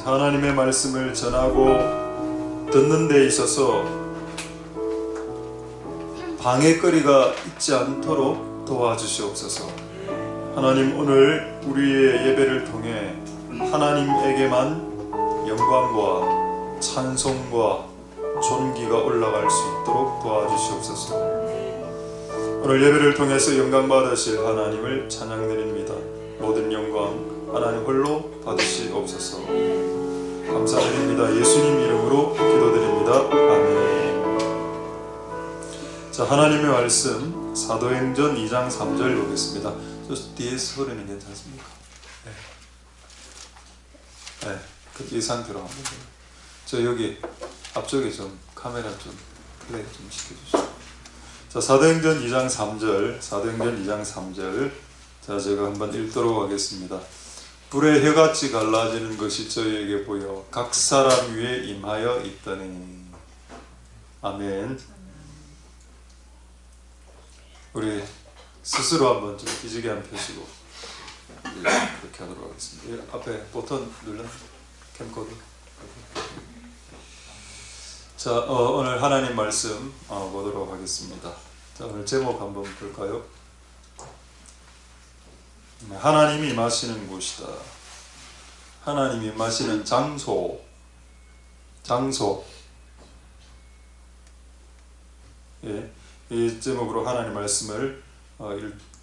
하나님의 말씀을 전하고 듣는 데 있어서 방해거리가 있지 않도록 도와주시옵소서. 하나님, 오늘 우리의 예배를 통해 하나님에게만 영광과 찬송과 존귀가 올라갈 수 있도록 도와주시옵소서. 오늘 예배를 통해서 영광 받으실 하나님을 찬양드립니다. 모든 영광 하나님 홀로 받으시옵소서. 감사드립니다. 예수님 이름으로 기도드립니다. 아멘. 자, 하나님의 말씀 사도행전 2장 3절 보겠습니다. 저 뒤에 소리는 괜찮습니까? 네, 그 이 상태로 한번 돼요. 저 여기 앞쪽에 좀 카메라 좀 플레이 좀 시켜주시죠. 자, 사도행전 2장 3절, 사도행전 2장 3절. 자, 제가 한번 읽도록 하겠습니다. 불의 혀같이 갈라지는 것이 저희에게 보여 각 사람 위에 임하여 있더니. 아멘. 우리 스스로 한번 좀 기지개 한 펴시고 그렇게 하도록 하겠습니다. 앞에 버튼 눌러 캠코더. 자, 오늘 하나님 말씀 보도록 하겠습니다. 자, 오늘 제목 한번 볼까요? 하나님이 임하시는 곳이다. 하나님이 임하시는 장소. 예, 이 제목으로 하나님 말씀을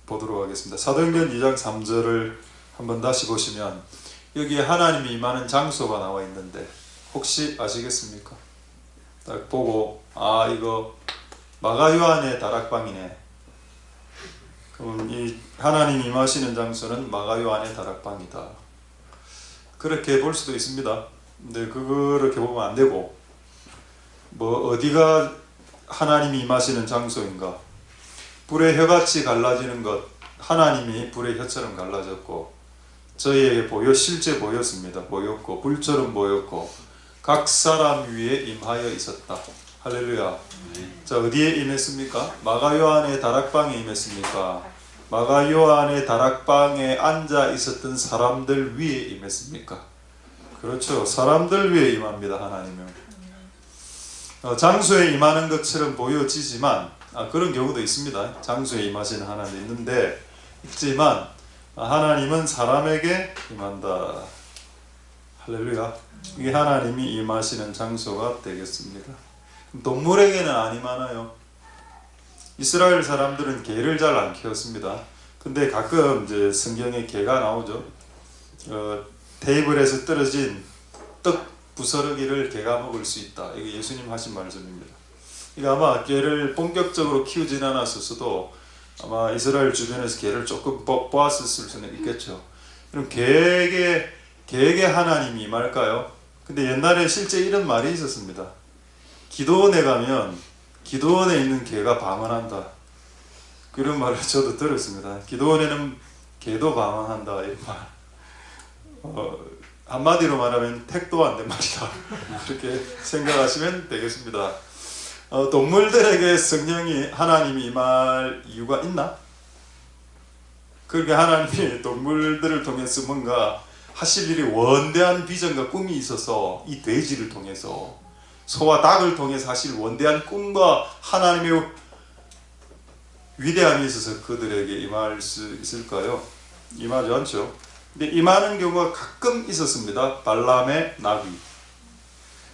보도록 하겠습니다. 사도행전 2장 3절을 한번 다시 보시면 여기에 하나님이 임하는 장소가 나와 있는데 혹시 아시겠습니까? 딱 보고 이거 마가요한의 다락방이네. 그럼 이 하나님 임하시는 장소는 마가요한의 다락방이다. 그렇게 볼 수도 있습니다. 근데 그렇게 보면 안 되고, 어디가 하나님이 임하시는 장소인가? 불의 혀같이 갈라지는 것, 하나님이 불의 혀처럼 갈라졌고 저희에게 실제 보였습니다. 보였고 불처럼 보였고 각 사람 위에 임하여 있었다. 할렐루야. 자, 어디에 임했습니까? 마가요한의 다락방에 임했습니까? 마가요한의 다락방에 앉아 있었던 사람들 위에 임했습니까? 그렇죠. 사람들 위에 임합니다. 하나님은. 장소에 임하는 것처럼 보여지지만 그런 경우도 있습니다. 장소에 임하시는 하나님도 있지만 하나님은 사람에게 임한다. 할렐루야. 이게 하나님이 임하시는 장소가 되겠습니다. 동물에게는 안 임하나요? 이스라엘 사람들은 개를 잘 안 키웠습니다. 근데 가끔 이제 성경에 개가 나오죠. 테이블에서 떨어진 떡 부스러기를 개가 먹을 수 있다. 이게 예수님 하신 말씀입니다. 이거 아마 개를 본격적으로 키우진 않았었어도 아마 이스라엘 주변에서 개를 조금 보았을 수는 있겠죠. 그럼 개에게 하나님이 임할까요? 근데 옛날에 실제 이런 말이 있었습니다. 기도원에 가면 기도원에 있는 개가 방언한다. 그런 말을 저도 들었습니다. 기도원에는 개도 방언한다. 이런 말. 한마디로 말하면 택도 안 된 말이다. 그렇게 생각하시면 되겠습니다. 동물들에게 성령이 하나님이 임할 이유가 있나? 그렇게 하나님이 동물들을 통해서 뭔가 하실 일이 원대한 비전과 꿈이 있어서 이 돼지를 통해서 소와 닭을 통해서 하실 원대한 꿈과 하나님의 위대함이 있어서 그들에게 임할 수 있을까요? 임하지 않죠. 근데 임하는 경우가 가끔 있었습니다. 발람의 나귀.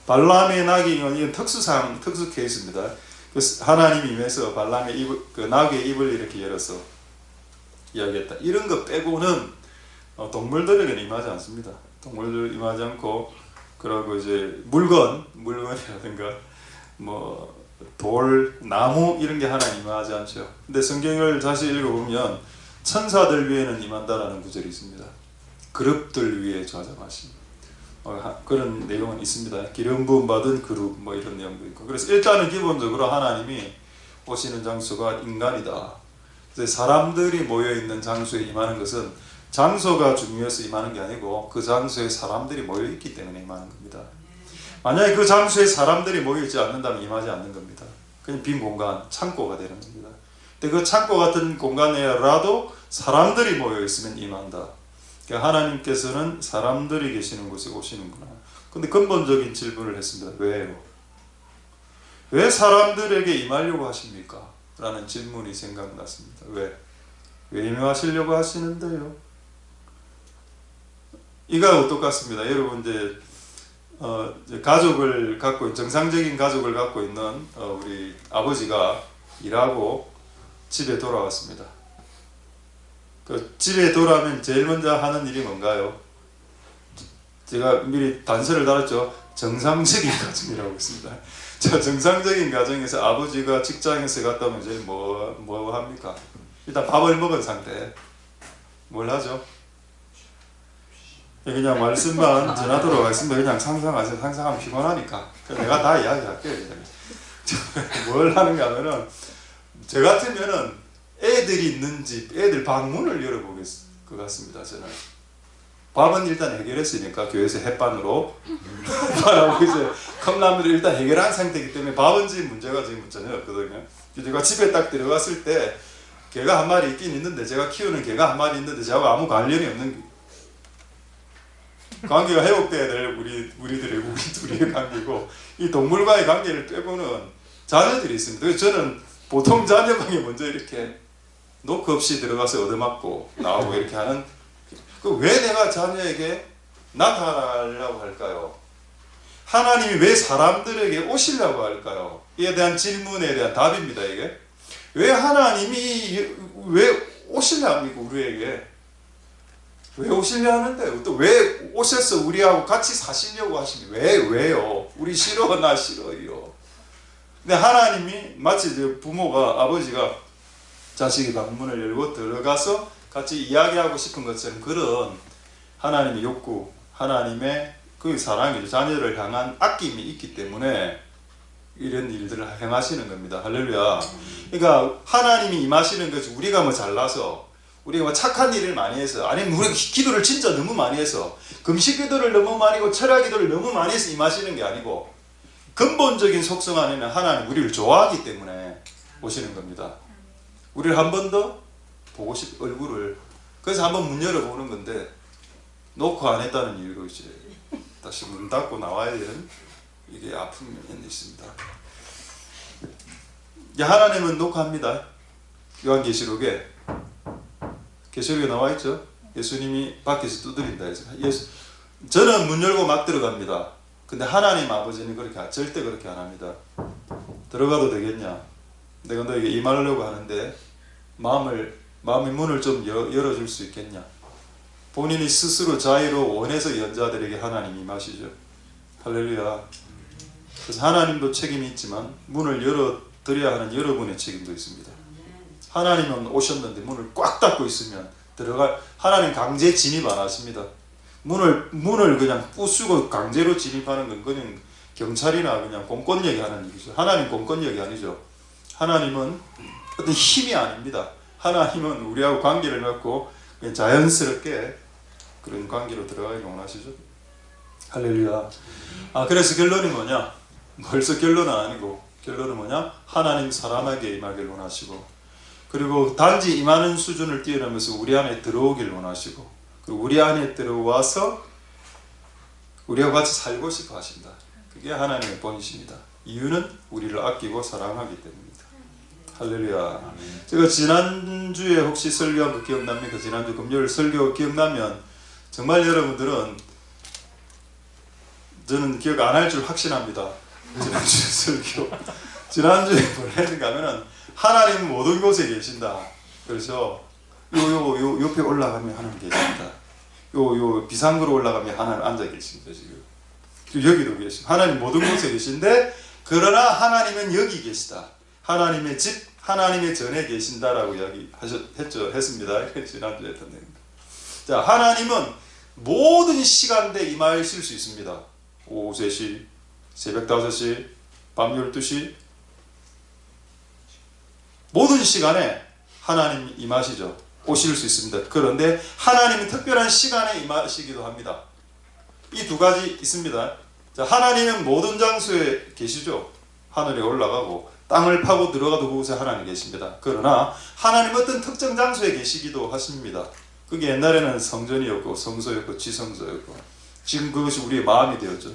발람의 나귀는 이건 특수 케이스입니다. 하나님이 임해서 발람의 나귀의 입을 이렇게 열어서 이야기했다. 이런 거 빼고는 동물들에게는 임하지 않습니다. 동물들 임하지 않고, 그리고 이제 물건이라든가 돌, 나무 이런 게 하나님 임하지 않죠. 근데 성경을 다시 읽어보면 천사들 위에는 임한다라는 구절이 있습니다. 그룹들 위에 좌정하심. 그런 내용은 있습니다. 기름 부음 받은 그룹 이런 내용도 있고. 그래서 일단은 기본적으로 하나님이 오시는 장소가 인간이다. 그래서 사람들이 모여 있는 장소에 임하는 것은 장소가 중요해서 임하는 게 아니고 그 장소에 사람들이 모여 있기 때문에 임하는 겁니다. 만약에 그 장소에 사람들이 모여 있지 않는다면 임하지 않는 겁니다. 그냥 빈 공간, 창고가 되는 겁니다. 근데 그 창고 같은 공간에라도 사람들이 모여 있으면 임한다. 그러니까 하나님께서는 사람들이 계시는 곳에 오시는구나. 근데 근본적인 질문을 했습니다. 왜요? 왜 사람들에게 임하려고 하십니까? 라는 질문이 생각났습니다. 왜 임하시려고 하시는데요? 이거하고 똑같습니다. 여러분 이제 가족을 갖고 정상적인 가족을 갖고 있는 우리 아버지가 일하고 집에 돌아왔습니다. 그 집에 돌아오면 제일 먼저 하는 일이 뭔가요? 제가 미리 단서를 달았죠. 정상적인 가정이라고 했습니다. 자, 정상적인 가정에서 아버지가 직장에서 갔다 오면 제일 뭐 합니까? 일단 밥을 먹은 상태. 뭘 하죠? 그냥 말씀만 전하도록 하겠습니다. 그냥 상상하세요. 상상하면 피곤하니까. 내가 다 이야기할게요. 뭘 하는가 하면은, 저 같으면은 애들이 있는 집, 애들 방문을 열어보겠 것 같습니다. 저는. 밥은 일단 해결했으니까 교회에서 햇반으로 밥하고 이제 컵라면을 일단 해결한 상태이기 때문에 밥은 지금 문제가 지금 전혀 없거든요. 제가 집에 딱 들어갔을 때 개가 한 마리 있긴 있는데, 제가 키우는 개가 한 마리 있는데 저하고 아무 관련이 없는 관계가 회복돼야 될 우리 둘의 관계고, 이 동물과의 관계를 빼고는 자녀들이 있습니다. 그래서 저는 보통 자녀 방에 먼저 이렇게 노크 없이 들어가서 얻어맞고 나오고 이렇게 하는, 왜 내가 자녀에게 나타나려고 할까요? 하나님이 왜 사람들에게 오시려고 할까요? 이에 대한 질문에 대한 답입니다. 이게 왜 하나님이 왜 오시려 합니까? 우리에게 왜 오시려 하는데, 또 왜 오셔서 우리하고 같이 사시려고 하십니까? 왜요? 우리 싫어, 나 싫어요. 근데 하나님이 마치 부모가, 아버지가 자식의 방문을 열고 들어가서 같이 이야기하고 싶은 것처럼, 그런 하나님의 욕구, 하나님의 그 사랑이죠. 자녀를 향한 아낌이 있기 때문에 이런 일들을 행하시는 겁니다. 할렐루야. 그러니까 하나님이 임하시는 것이 우리가 뭐 잘나서, 우리가 뭐 착한 일을 많이 해서, 아니면 우리가 기도를 진짜 너무 많이 해서, 금식 기도를 너무 많이 하고 철학 기도를 너무 많이 해서 임하시는 게 아니고, 근본적인 속성 안에는 하나님 우리를 좋아하기 때문에 오시는 겁니다. 우리를 한 번 더 보고 얼굴을. 그래서 한번 문 열어보는 건데, 노크 안 했다는 이유로 이제 다시 문 닫고 나와야 되는, 이게 아픈 면이 있습니다. 하나님은 노크합니다. 요한계시록에 나와 있죠. 예수님이 밖에서 두드린다 해서, 저는 문 열고 막 들어갑니다. 근데 하나님 아버지는 절대 그렇게 안 합니다. 들어가도 되겠냐? 내가 너에게 임하려고 하는데 마음의 문을 좀 열어줄 수 있겠냐? 본인이 스스로 자유로 원해서 연자들에게 하나님이 임하시죠. 할렐루야. 그래서 하나님도 책임이 있지만 문을 열어드려야 하는 여러분의 책임도 있습니다. 하나님은 오셨는데 문을 꽉 닫고 있으면 하나님 강제 진입 안 하십니다. 문을 그냥 부수고 강제로 진입하는 건 그냥 경찰이나 그냥 공권력이 하는 일이죠. 하나님 공권력이 아니죠. 하나님은 어떤 힘이 아닙니다. 하나님은 우리하고 관계를 맺고 그냥 자연스럽게 그런 관계로 들어가기 원하시죠. 할렐루야. 그래서 결론이 뭐냐? 벌써 결론은 아니고, 결론은 뭐냐? 하나님 사람에게 임하길 원하시고, 그리고 단지 임하는 수준을 뛰어넘어서 우리 안에 들어오길 원하시고, 그리고 우리 안에 들어와서 우리와 같이 살고 싶어 하신다. 그게 하나님의 본이십니다. 이유는 우리를 아끼고 사랑하기 때문입니다. 할렐루야. 제가 지난주에 혹시 설교한 거 기억납니까? 지난주 금요일 설교 기억나면 정말 여러분들은, 저는 기억 안 할 줄 확신합니다. 지난주에 뭘 했는가 하면은, 하나님 모든 곳에 계신다. 그래서 요 옆에 올라가면 하나님 계십니다. 요 비상구로 올라가면 하나님 앉아 계십니다. 지금 여기도 계시고, 하나님 모든 곳에 계신데, 그러나 하나님은 여기 계시다. 하나님의 집, 하나님의 전에 계신다라고 했습니다. 지난주에 했던 내용입니다. 자, 하나님은 모든 시간대에 임하실 수 있습니다. 오후 3시, 새벽 5시, 밤 12시, 모든 시간에 하나님 임하시죠. 오실 수 있습니다. 그런데 하나님은 특별한 시간에 임하시기도 합니다. 이 두 가지 있습니다. 자, 하나님은 모든 장소에 계시죠. 하늘에 올라가고 땅을 파고 들어가도 그곳에 하나님 계십니다. 그러나 하나님은 어떤 특정 장소에 계시기도 하십니다. 그게 옛날에는 성전이었고 성소였고 지성소였고 지금 그것이 우리의 마음이 되었죠.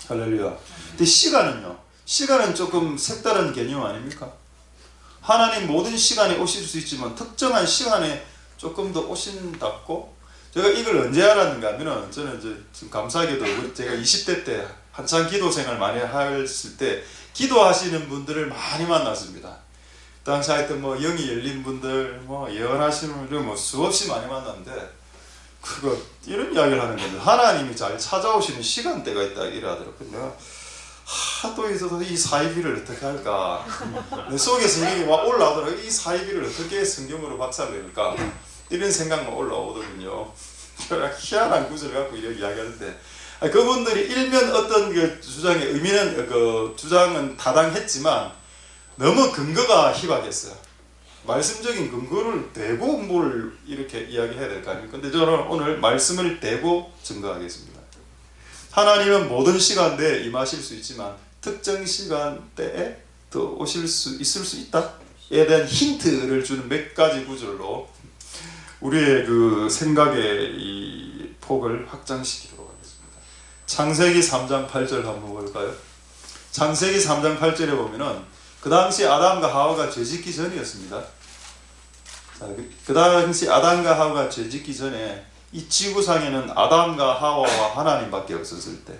할렐루야. 근데 시간은요. 시간은 조금 색다른 개념 아닙니까? 하나님 모든 시간에 오실 수 있지만 특정한 시간에 조금 더 오신다고. 제가 이걸 언제 알았는가 하면은 저는 이제 지금 감사하게도 제가 20대 때 한창 기도 생활 많이 했을 때 기도하시는 분들을 많이 만났습니다. 당시 하여튼 뭐 영이 열린 분들, 뭐 예언하시는 분들 뭐 수없이 많이 만났는데 그거 이런 이야기를 하는 겁니다. 하나님이 잘 찾아오시는 시간대가 있다 이러더라고요. 내가 하도 있어서 이 사이비를 어떻게 할까? 내 속에 성경이 막 올라오더라고요. 이 사이비를 어떻게 성경으로 박살낼까? 이런 생각만 올라오거든요. 희한한 구절을 갖고 이렇게 이야기하는데 그분들이 일면 어떤 그 주장의 의미는 그 주장은 타당했지만 너무 근거가 희박했어요. 말씀적인 근거를 대고 뭘 이렇게 이야기해야 될 거 아닙니까? 근데 저는 오늘 말씀을 대고 증거하겠습니다. 하나님은 모든 시간대에 임하실 수 있지만 특정 시간대에 더 오실 수 있을 수 있다에 대한 힌트를 주는 몇 가지 구절로 우리의 그 생각의 이 폭을 확장시키도록 하겠습니다. 창세기 3장 8절 한번 볼까요? 창세기 3장 8절에 보면은 그 당시 아담과 하와가 죄짓기 전이었습니다. 자, 그 당시 아담과 하와가 죄짓기 전에 이 지구상에는 아담과 하와와 하나님밖에 없었을 때,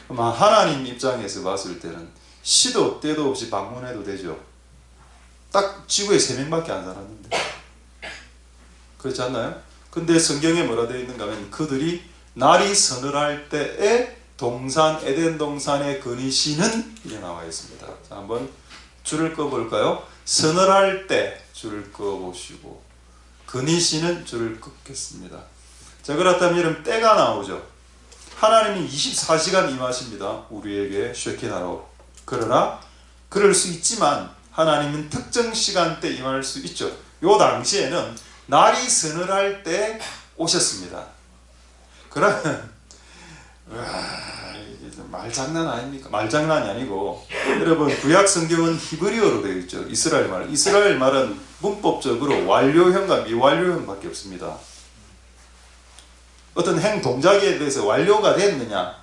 하나님 입장에서 봤을 때는 시도 때도 없이 방문해도 되죠. 딱 지구에 3명밖에 안 살았는데 그렇지 않나요? 근데 성경에 뭐라 되어 있는가 하면 그들이 날이 서늘할 때에 동산 에덴 동산에 거니시는 이게 나와 있습니다. 자, 한번 줄을 꺼 볼까요? 서늘할 때 줄을 꺼 보시고 거니시는 줄을 긋겠습니다. 자, 그렇다면 이런 때가 나오죠. 하나님이 24시간 임하십니다. 우리에게 쉐키나로. 그러나 그럴 수 있지만 하나님은 특정 시간대 임할 수 있죠. 요 당시에는 날이 서늘할 때 오셨습니다. 그러면 이게 말장난 아닙니까? 말장난이 아니고 여러분 구약 성경은 히브리어로 되어 있죠. 이스라엘 말. 이스라엘 말은 문법적으로 완료형과 미완료형밖에 없습니다. 어떤 행 동작에 대해서 완료가 됐느냐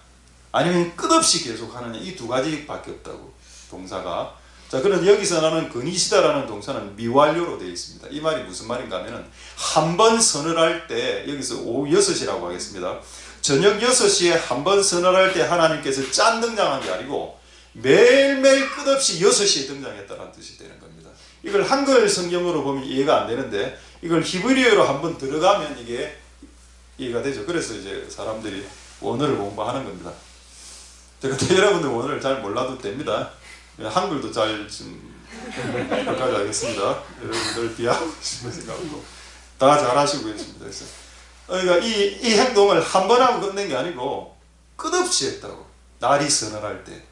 아니면 끝없이 계속하느냐 이 두 가지밖에 없다고 동사가. 자, 그럼 여기서 나는 거니시다라는 동사는 미완료로 되어 있습니다. 이 말이 무슨 말인가 하면은 한 번 서늘할 때 여기서 오후 6시라고 하겠습니다. 저녁 6시에 한 번 서늘할 때 하나님께서 짠 등장한 게 아니고 매일매일 끝없이 6시에 등장했다는 뜻이 되는 겁니다. 이걸 한글 성경으로 보면 이해가 안 되는데 이걸 히브리어로 한번 들어가면 이게 이해가 되죠. 그래서 이제 사람들이 원어를 공부하는 겁니다. 제가 여러분들 원어를 잘 몰라도 됩니다. 한글도 잘 좀 여기까지 하겠습니다. 여러분들 비하고 싶은 생각으로 다 잘하시고 계십니다. 그래서 그러니까 이 행동을 한 번 하고 끝낸 게 아니고 끝없이 했다고. 날이 서늘할 때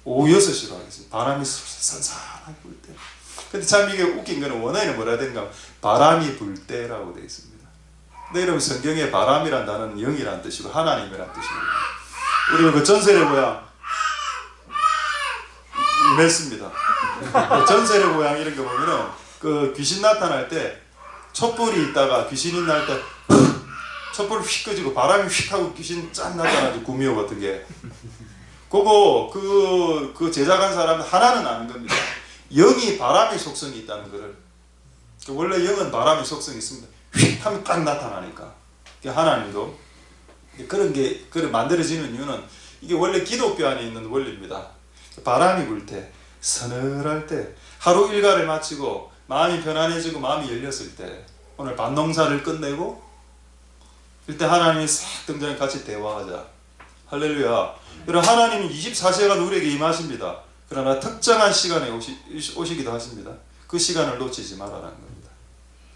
오후 6시로 하겠습니다. 바람이 선선하게 불 때. 근데 참 이게 웃긴 거는 원어에는 뭐라 해야 되는가, 바람이 불 때라고 되어 있습니다. 근데 여러분 성경에 바람이란 단어는 영이란 뜻이고 하나님이란 뜻이고 우리 그 전설의 고향 임했습니다. 전설의 고향 이런 거 보면은 그 귀신 나타날 때 촛불이 있다가 귀신이 날 때 촛불을 휙 끄지고 바람이 휙 하고 귀신 짠 나타나죠. 구미호 같은 게. 그거 그 제작한 사람 하나는 아는 겁니다. 영이 바람의 속성이 있다는 거를. 원래 영은 바람의 속성이 있습니다. 휙 하면 딱 나타나니까. 하나님도 그런 게 만들어지는 이유는 이게 원래 기독교 안에 있는 원리입니다. 바람이 불 때, 서늘할 때, 하루 일과를 마치고 마음이 편안해지고 마음이 열렸을 때, 오늘 반농사를 끝내고 그때 하나님이 싹 등장해 같이 대화하자. 할렐루야. 그럼 하나님은 24시간 우리에게 임하십니다. 그러나 특정한 시간에 오시기도 하십니다. 그 시간을 놓치지 말아라는 겁니다.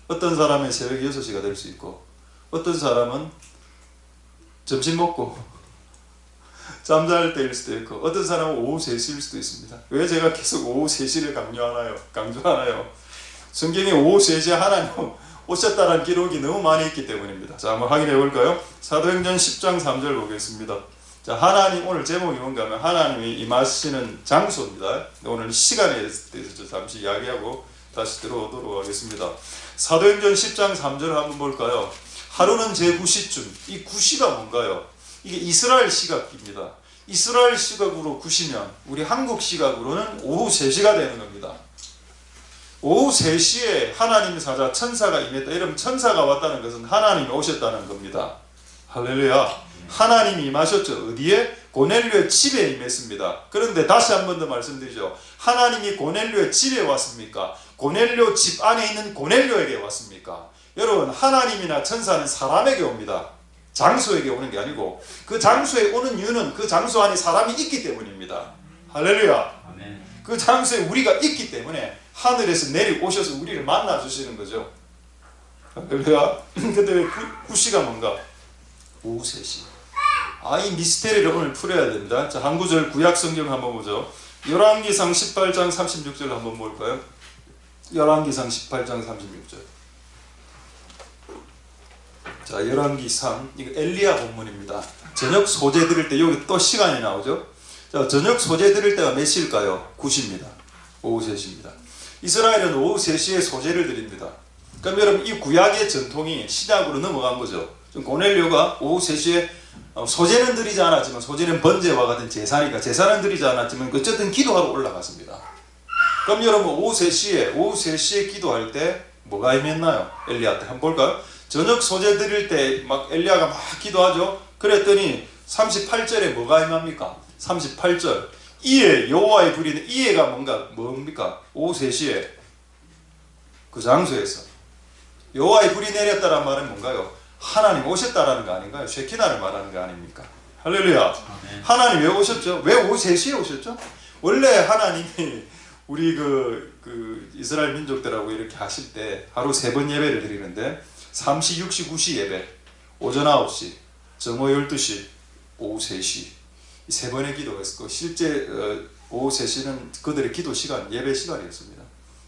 어떤 사람은 새벽 6시가 될 수 있고 어떤 사람은 점심 먹고 잠잘 때일 수도 있고 어떤 사람은 오후 3시일 수도 있습니다. 왜 제가 계속 오후 3시를 강조하나요? 성경에 오후 3시에 하나님 오셨다는 기록이 너무 많이 있기 때문입니다. 자, 한번 확인해 볼까요? 사도행전 10장 3절 보겠습니다. 자, 하나님, 오늘 제목이 뭔가 하면 하나님이 임하시는 장소입니다. 오늘 시간에 대해서 잠시 이야기하고 다시 들어오도록 하겠습니다. 사도행전 10장 3절을 한번 볼까요? 하루는 제9시쯤. 이 9시가 뭔가요? 이게 이스라엘 시각입니다. 이스라엘 시각으로 9시면 우리 한국 시각으로는 오후 3시가 되는 겁니다. 오후 3시에 하나님의 사자 천사가 임했다. 여러분, 천사가 왔다는 것은 하나님이 오셨다는 겁니다. 할렐루야. 하나님이 임하셨죠. 어디에? 고넬료의 집에 임했습니다. 그런데 다시 한 번 더 말씀드리죠. 하나님이 고넬료의 집에 왔습니까? 고넬료 집 안에 있는 고넬료에게 왔습니까? 여러분, 하나님이나 천사는 사람에게 옵니다. 장소에게 오는 게 아니고, 그 장소에 오는 이유는 그 장소 안에 사람이 있기 때문입니다. 할렐루야. 아멘. 그 장소에 우리가 있기 때문에 하늘에서 내려오셔서 우리를 만나 주시는 거죠. 할렐루야. 근데 왜 9시가 뭔가? 오후 3시. 이 미스테리를 오늘 풀어야 됩니다. 자, 한 구절 구약 성경 한번 보죠. 열왕기상 18장 36절 한번 볼까요? 열왕기상 18장 36절. 자, 열왕기상, 이거 엘리야 본문입니다. 저녁 소재 드릴 때 여기 또 시간이 나오죠. 자, 저녁 소재 드릴 때가 몇 시일까요? 9시입니다. 오후 3시입니다. 이스라엘은 오후 3시에 소재를 드립니다. 그럼 여러분, 이 구약의 전통이 신약으로 넘어간 거죠. 고넬료가 오후 3시에 소재는 드리지 않았지만, 소재는 번제와 같은 제사니까 제사는 드리지 않았지만 어쨌든 기도하러 올라갔습니다. 그럼 여러분, 오후 3시에 기도할 때 뭐가 임했나요? 엘리야 때 한번 볼까요? 저녁 소재 드릴 때 막 엘리야가 막 기도하죠. 그랬더니 38절에 뭐가 임합니까? 38절. 이에 여호와의 불이, 이에가 뭡니까? 오후 3시에 그 장소에서 여호와의 불이 내렸다란 말은 뭔가요? 하나님 오셨다라는 거 아닌가요? 쉐키나를 말하는 거 아닙니까? 할렐루야. 아멘. 하나님 왜 오셨죠? 왜 오후 3시에 오셨죠? 원래 하나님이 우리 그 이스라엘 민족들하고 이렇게 하실 때 하루 3번 예배를 드리는데, 3시, 6시, 9시 예배, 오전 9시, 정오 12시, 오후 3시, 이 3번의 기도가 있었고, 실제 오후 3시는 그들의 기도 시간, 예배 시간이었습니다.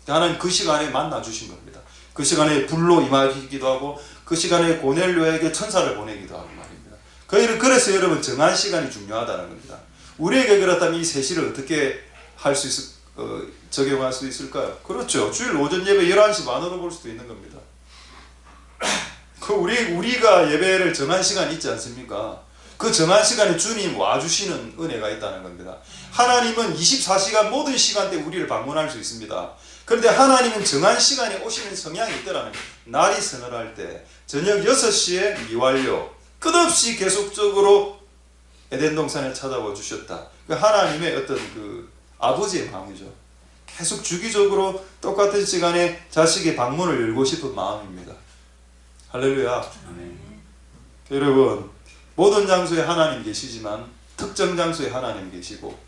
하나님 그 시간에 만나 주신 겁니다. 그 시간에 불로 임하기도 하고, 그 시간에 고넬료에게 천사를 보내기도 하고 말입니다. 그래서 여러분, 정한 시간이 중요하다는 겁니다. 우리에게 그렇다면 이 3시를 어떻게 적용할 수 있을까요? 그렇죠. 주일 오전 예배 11시 반으로 볼 수도 있는 겁니다. 우리가 예배를 정한 시간이 있지 않습니까? 그 정한 시간에 주님 와주시는 은혜가 있다는 겁니다. 하나님은 24시간 모든 시간대에 우리를 방문할 수 있습니다. 그런데 하나님은 정한 시간에 오시는 성향이 있더라는 거예요. 날이 서늘할 때 저녁 6시에 미완료, 끝없이 계속적으로 에덴 동산에 찾아와 주셨다. 하나님의 어떤 아버지의 마음이죠. 계속 주기적으로 똑같은 시간에 자식의 방문을 열고 싶은 마음입니다. 할렐루야. 아멘. 여러분, 모든 장소에 하나님 계시지만 특정 장소에 하나님 계시고,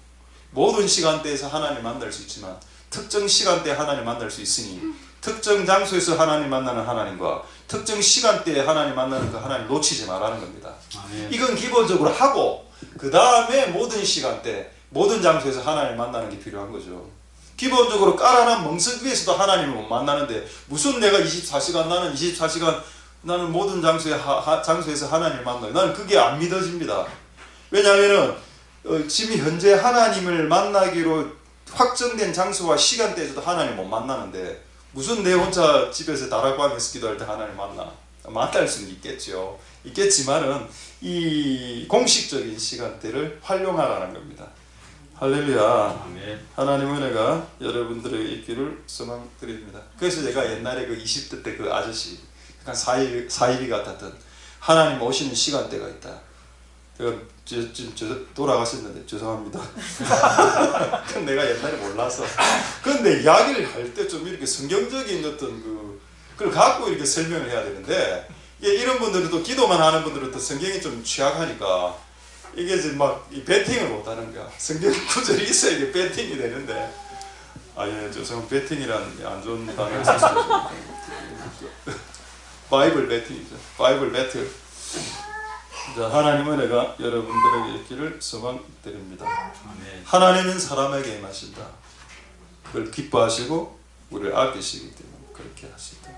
모든 시간대에서 하나님 만날 수 있지만 특정 시간대에 하나님 만날 수 있으니, 특정 장소에서 하나님 만나는 하나님과 특정 시간대에 하나님 만나는 그 하나님 놓치지 말라는 겁니다. 아멘. 이건 기본적으로 하고, 그 다음에 모든 시간대, 모든 장소에서 하나님 만나는 게 필요한 거죠. 기본적으로 깔아놓은 멍석 위에서도 하나님을 못 만나는데, 무슨 내가 24시간 나는 모든 장소에서 하나님을 만나요. 나는 그게 안 믿어집니다. 왜냐하면 지금 현재 하나님을 만나기로 확정된 장소와 시간대에서도 하나님을 못 만나는데, 무슨 내 혼자 집에서 다락방에서 기도할 때 하나님을 만날 수는 있겠죠. 있겠지만은 이 공식적인 시간대를 활용하라는 겁니다. 할렐루야. 아멘. 하나님 은혜가 여러분들에게 있기를 소망드립니다. 그래서 제가 옛날에 20대 때 그 아저씨, 약간 사이비 같았던, 하나님 오시는 시간대가 있다. 제가 지금 돌아가셨는데 죄송합니다. 그건 내가 옛날에 몰라서. 그런데 이야기를 할 때 좀 이렇게 성경적인 어떤 그걸 갖고 이렇게 설명을 해야 되는데, 이런 분들은 또 기도만 하는 분들은 또 성경이 좀 취약하니까 이게 이제 막 배팅을 못 하는 거야. 성경 구절이 있어야 이게 배팅이 되는데, 죄송합니다. 배팅이란 안 좋은 단어를 썼습니다. 바이블 배팅이죠. 바이블 배틀. 자, 하나님 은혜가 여러분들에게 있기를 소망드립니다. 아멘. 하나님은 사람에게 임하신다. 그걸 기뻐하시고 우리를 아끼시기 때문에 그렇게 하신다.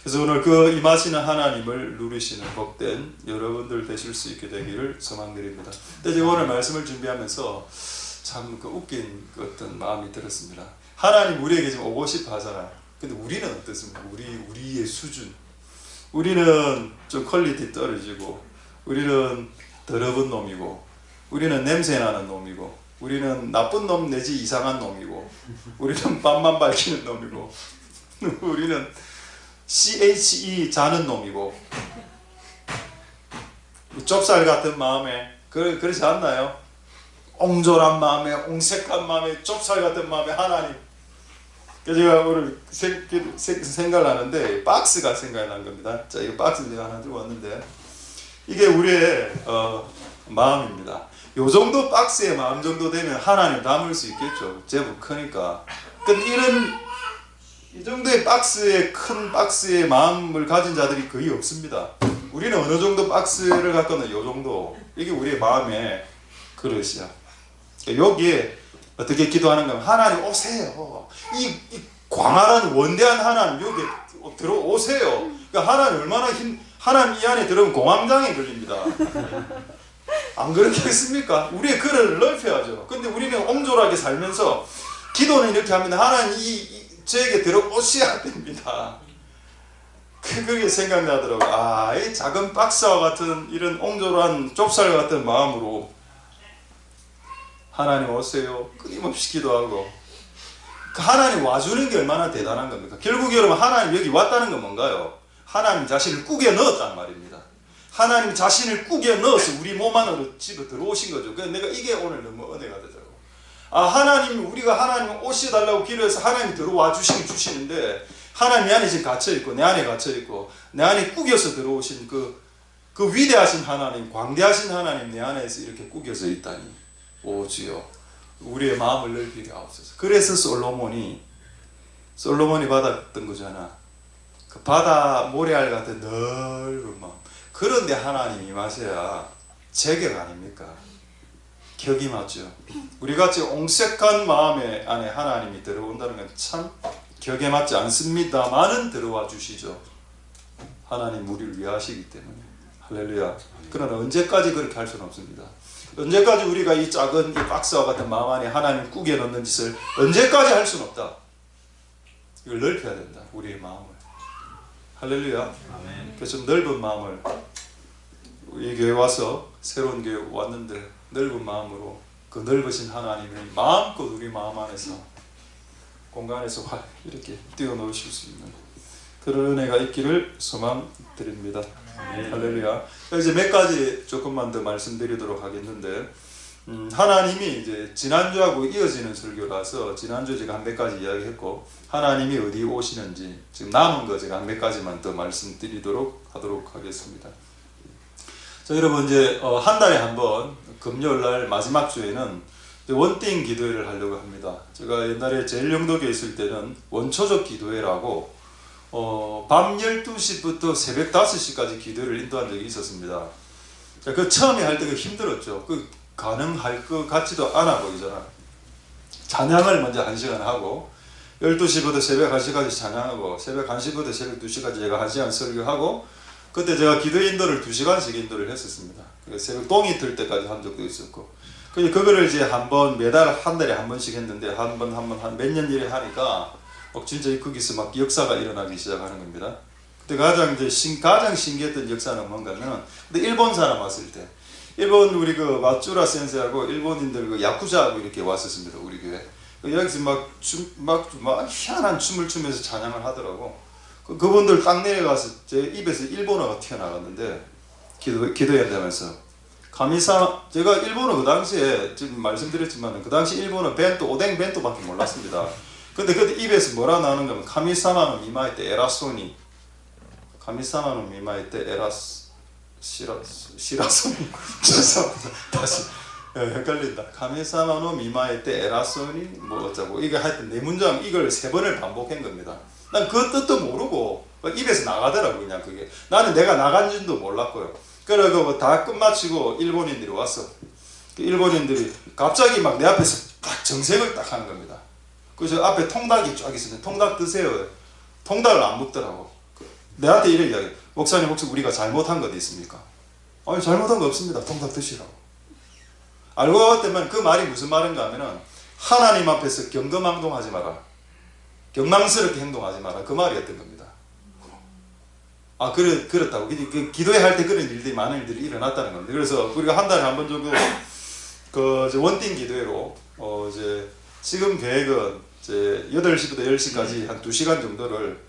그래서 오늘 그 임하시는 하나님을 누리시는 복된 여러분들 되실 수 있게 되기를 소망드립니다. 근데 제가 오늘 말씀을 준비하면서 참 웃긴 어떤 마음이 들었습니다. 하나님 우리에게 지금 오고 싶어 하잖아요. 근데 우리는 어떻습니까? 우리의 수준. 우리는 좀 퀄리티 떨어지고, 우리는 더러운 놈이고, 우리는 냄새나는 놈이고, 우리는 나쁜 놈 내지 이상한 놈이고, 우리는 밤만 밝히는 놈이고, 우리는 CHE 자는 놈이고, 좁쌀 같은 마음에 그렇지 않나요? 옹졸한 마음에, 옹색한 마음에, 좁쌀 같은 마음에 하나님. 제가 오늘 생각을 하는데 박스가 생각이 난 겁니다. 자, 이 박스 제가 하나 들고 왔는데 이게 우리의 마음입니다. 요 정도 박스의 마음 정도 되면 하나님 담을 수 있겠죠. 제법 크니까. 근데 이 정도의 박스의 큰 박스의 마음을 가진 자들이 거의 없습니다. 우리는 어느 정도 박스를 갖고는 요 정도. 이게 우리의 마음의 그릇이야. 여기에 어떻게 기도하는가 하면 하나님 오세요. 이 광활한 원대한 하나님 여기 들어오세요. 그러니까 하나님 얼마나 하나님 이 안에 들어오면 공황장애 걸립니다. 안 그렇겠습니까? 우리의 그릇을 넓혀야죠. 근데 우리는 옹졸하게 살면서 기도는 이렇게 하면 하나님 저에게 들어오셔야 됩니다. 그게 생각나더라고요. 이 작은 박스와 같은 이런 옹졸한 좁쌀 같은 마음으로 하나님 오세요. 끊임없이 기도하고 하나님 와주는 게 얼마나 대단한 겁니까? 결국 여러분 하나님 여기 왔다는 건 뭔가요? 하나님 자신을 꾸겨 넣었단 말입니다. 하나님 자신을 꾸겨 넣어서 우리 몸 안으로 집에 들어오신 거죠. 그래서 내가 이게 오늘 너무 은혜가 되더라고요. 하나님 우리가 하나님 오셔달라고 기도해서 하나님이 들어와 주시는데 하나님 내 안에 지금 갇혀있고 내 안에 갇혀있고 내 안에 꾸겨서 들어오신 그 위대하신 하나님, 광대하신 하나님 내 안에서 이렇게 꾸겨져 있다니. 오 주여 우리의 마음을 넓히게 하옵소서. 그래서 솔로몬이 받았던 거잖아. 그 바다 모래알 같은 넓은 마음. 그런데 하나님이 임하셔야 제격 아닙니까? 격이 맞죠. 우리같이 옹색한 마음에 안에 하나님이 들어온다는 건 참 격에 맞지 않습니다만은 들어와 주시죠. 하나님 우리를 위하시기 때문에. 할렐루야. 그러나 언제까지 그렇게 할 수는 없습니다. 언제까지 우리가 이 작은 이 박스와 같은 마음 안에 하나님 꾸겨 넣는 짓을 언제까지 할 수는 없다. 이걸 넓혀야 된다. 우리의 마음을. 할렐루야. 아멘. 그래서 좀 넓은 마음을 이 교회 와서 새로운 교회 왔는데 넓은 마음으로 그 넓으신 하나님을 마음껏 우리 마음 안에서 공간에서 이렇게 띄워놓으실 수 있는 그런 은혜가 있기를 소망드립니다. 할렐루야. 이제 몇 가지 조금만 더 말씀드리도록 하겠는데 하나님이 이제 지난주하고 이어지는 설교라서 지난주에 제가 한 몇 가지 이야기했고 하나님이 어디 오시는지 지금 남은 거 제가 한 몇 가지만 더 말씀드리도록 하도록 하겠습니다. 자, 여러분 이제 한 달에 한 번 금요일 날 마지막 주에는 원띵 기도회를 하려고 합니다. 제가 옛날에 제일영덕에 있을 때는 원초적 기도회라고 밤 12시부터 새벽 5시까지 기도를 인도한 적이 있었습니다. 자, 그 처음에 할 때가 힘들었죠. 가능할 것 같지도 않아 보이잖아. 찬양을 먼저 1시간 하고 12시부터 새벽 1시까지 찬양하고 새벽 1시부터 새벽 2시까지 제가 1시간 설교하고 그때 제가 기도 인도를 2시간씩 인도를 했었습니다. 새벽 똥이 들 때까지 한 적도 있었고 그거를 이제 매달 한 달에 한 번씩 했는데 한 몇 년 일에 하니까 진짜 거기서 막 역사가 일어나기 시작하는 겁니다. 그때 가장 신기했던 역사는 뭔가면 근데 일본 사람 왔을 때 일본 우리 마츠우라 센세하고 일본인들 야쿠자하고 이렇게 왔었습니다. 우리 교회. 여기서 막 희한한 춤을 추면서 찬양을 하더라고. 그분들 딱 내려가서 제 입에서 일본어가 튀어나갔는데 기도한다면서 제가 일본어 그 당시에 지금 말씀드렸지만 그 당시 일본어 오뎅 벤토밖에 몰랐습니다. 근데 그때 입에서 뭐라 나오는가 하면 카미사마노 미마에테 에라소니 카미사마노 미마에테 시라소니 죄송합니다. 다시 헷갈린다. 카미사마노 미마에테 에라소니 뭐 어쩌고 이게 하여튼 네 문장 이걸 3번을 반복한 겁니다. 난 그 뜻도 모르고 입에서 나가더라고 그냥 그게. 나는 내가 나간 줄도 몰랐고요. 그러고 다 끝마치고 일본인들이 왔어. 그 일본인들이 갑자기 막 내 앞에서 딱 정색을 딱 하는 겁니다. 그래서 앞에 통닭이 쫙 있었는데 통닭 드세요. 통닭을 안 먹더라고. 내한테 이렇게 이야기해. 목사님 혹시 우리가 잘못한 것 있습니까? 아니 잘못한 거 없습니다. 통닭 드시라고. 알고 봤더니 그 말이 무슨 말인가 하면은 하나님 앞에서 경거망동하지 마라. 경망스럽게 행동하지 마라. 그 말이었던 겁니다. 그렇다고. 기도회 할 때 그런 일들이, 많은 일들이 일어났다는 겁니다. 그래서 우리가 한 달에 한 번 정도 원팅 기도회로 이제 지금 계획은 이제 8시부터 10시까지 한 2시간 정도를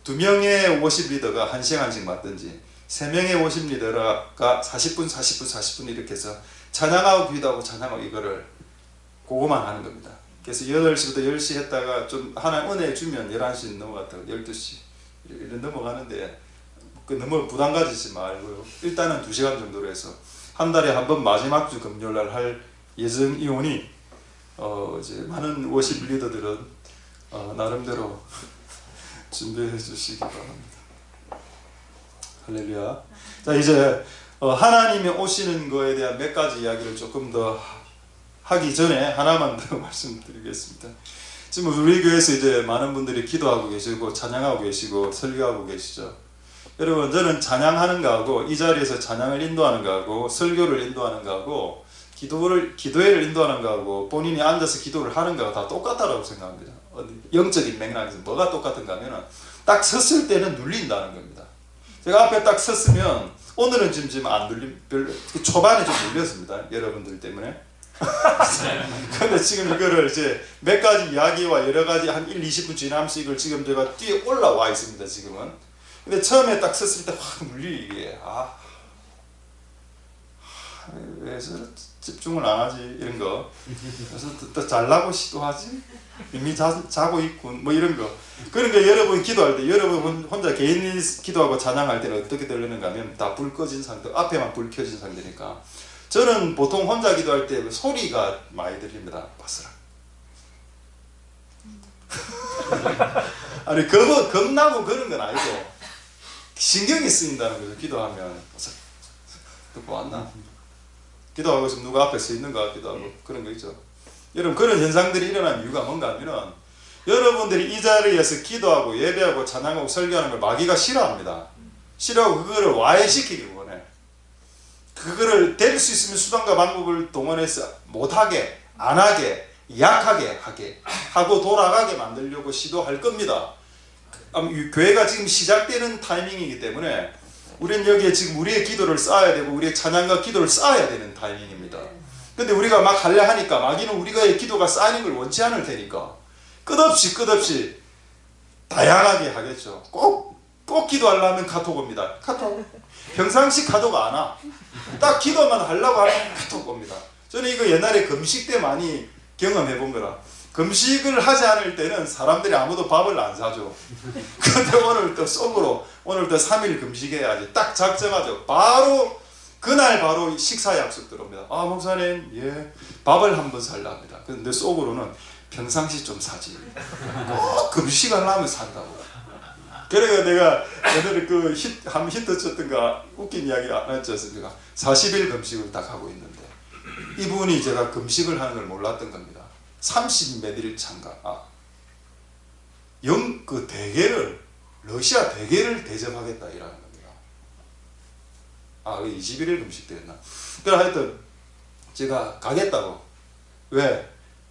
2명의 워십 리더가 1시간씩 맡든지 3명의 워십 리더가 40분, 40분, 40분 이렇게 해서 찬양하고 기도하고 찬양하고 이거를 그거만 하는 겁니다. 그래서 8시부터 10시 했다가 좀 하나님 은혜 주면 11시 넘어갔다가 12시 이렇게 넘어가는데 너무 부담 가지지 말고요. 일단은 2시간 정도로 해서 한 달에 한 번 마지막 주 금요일날 할 예정이오니 이제 많은 워십 리더들은 나름대로 준비해 주시기 바랍니다. 할렐루야. 자, 이제 하나님이 오시는 거에 대한 몇 가지 이야기를 조금 더 하기 전에 하나만 더 말씀드리겠습니다. 지금 우리 교회에서 이제 많은 분들이 기도하고 계시고 찬양하고 계시고 설교하고 계시죠. 여러분, 저는 찬양하는 거하고 이 자리에서 찬양을 인도하는 거하고 설교를 인도하는 거하고 기도회를 인도하는 거하고 본인이 앉아서 기도를 하는 거가 다 똑같다라고 생각합니다. 영적인 맥락에서 뭐가 똑같은가 하면 딱 섰을 때는 눌린다는 겁니다. 제가 앞에 딱 섰으면 오늘은 지금 안 눌림, 별로 초반에 좀 눌렸습니다. 여러분들 때문에. 근데 지금 이거를 이제 몇 가지 이야기와 여러 가지 한 1, 20분 지나면서 이걸 지금 제가 뛰어 올라와 있습니다. 지금은. 근데 처음에 딱 섰을 때 확 눌리게 왜 집중을 안 하지 이런 거. 그래서 또 잘나고 시도하지 이미 자고 있군 뭐 이런 거. 그러니까 여러분 기도할 때 여러분 혼자 개인 기도하고 찬양할 때는 어떻게 들리는가 하면 다 불 꺼진 상태, 앞에만 불 켜진 상태니까 저는 보통 혼자 기도할 때 소리가 많이 들립니다. 바스락. 아니 겁나고 그런 건 아니고 신경이 쓰인다는 거죠. 기도하면 듣고 왔나? 기도하고 있으면 누가 앞에 서 있는 것 같기도 하고 그런 거 있죠. 여러분, 그런 현상들이 일어나는 이유가 뭔가 하면은 여러분들이 이 자리에서 기도하고 예배하고 찬양하고 설교하는 걸 마귀가 싫어합니다. 싫어하고 그거를 와해시키기 원해. 그거를 될 수 있으면 수단과 방법을 동원해서 못하게, 안 하게, 약하게 하고 돌아가게 만들려고 시도할 겁니다. 교회가 지금 시작되는 타이밍이기 때문에 우리는 여기에 지금 우리의 기도를 쌓아야 되고 우리의 찬양과 기도를 쌓아야 되는 타이밍입니다. 근데 우리가 막 하려 하니까 마귀는 우리가의 기도가 쌓이는 걸 원치 않을 테니까 끝없이 다양하게 하겠죠. 꼭 기도하려면 카톡 옵니다. 카톡. 평상시 카톡 안 와. 딱 기도만 하려고 하면 카톡 옵니다. 저는 이거 옛날에 금식 때 많이 경험해 본 거라. 금식을 하지 않을 때는 사람들이 아무도 밥을 안 사줘. 근데 오늘 또 속으로 오늘 또 3일 금식해야지 딱 작정하죠. 그날 바로 식사 약속 들어옵니다. 목사님, 예, 밥을 한번 살랍니다. 근데 속으로는 평상시 좀 사지. 꼭 금식하려면 산다고. 그래가 내가 옛날에 한 히트 쳤던가 웃긴 이야기 안 했지 않습니까? 40일 금식을 딱 하고 있는데 이분이 제가 금식을 하는 걸 몰랐던 겁니다. 30몇 일 참가. 러시아 대계를 대접하겠다 이라는 겁니다. 21일 금식 때였나? 그래 하여튼 제가 가겠다고. 왜?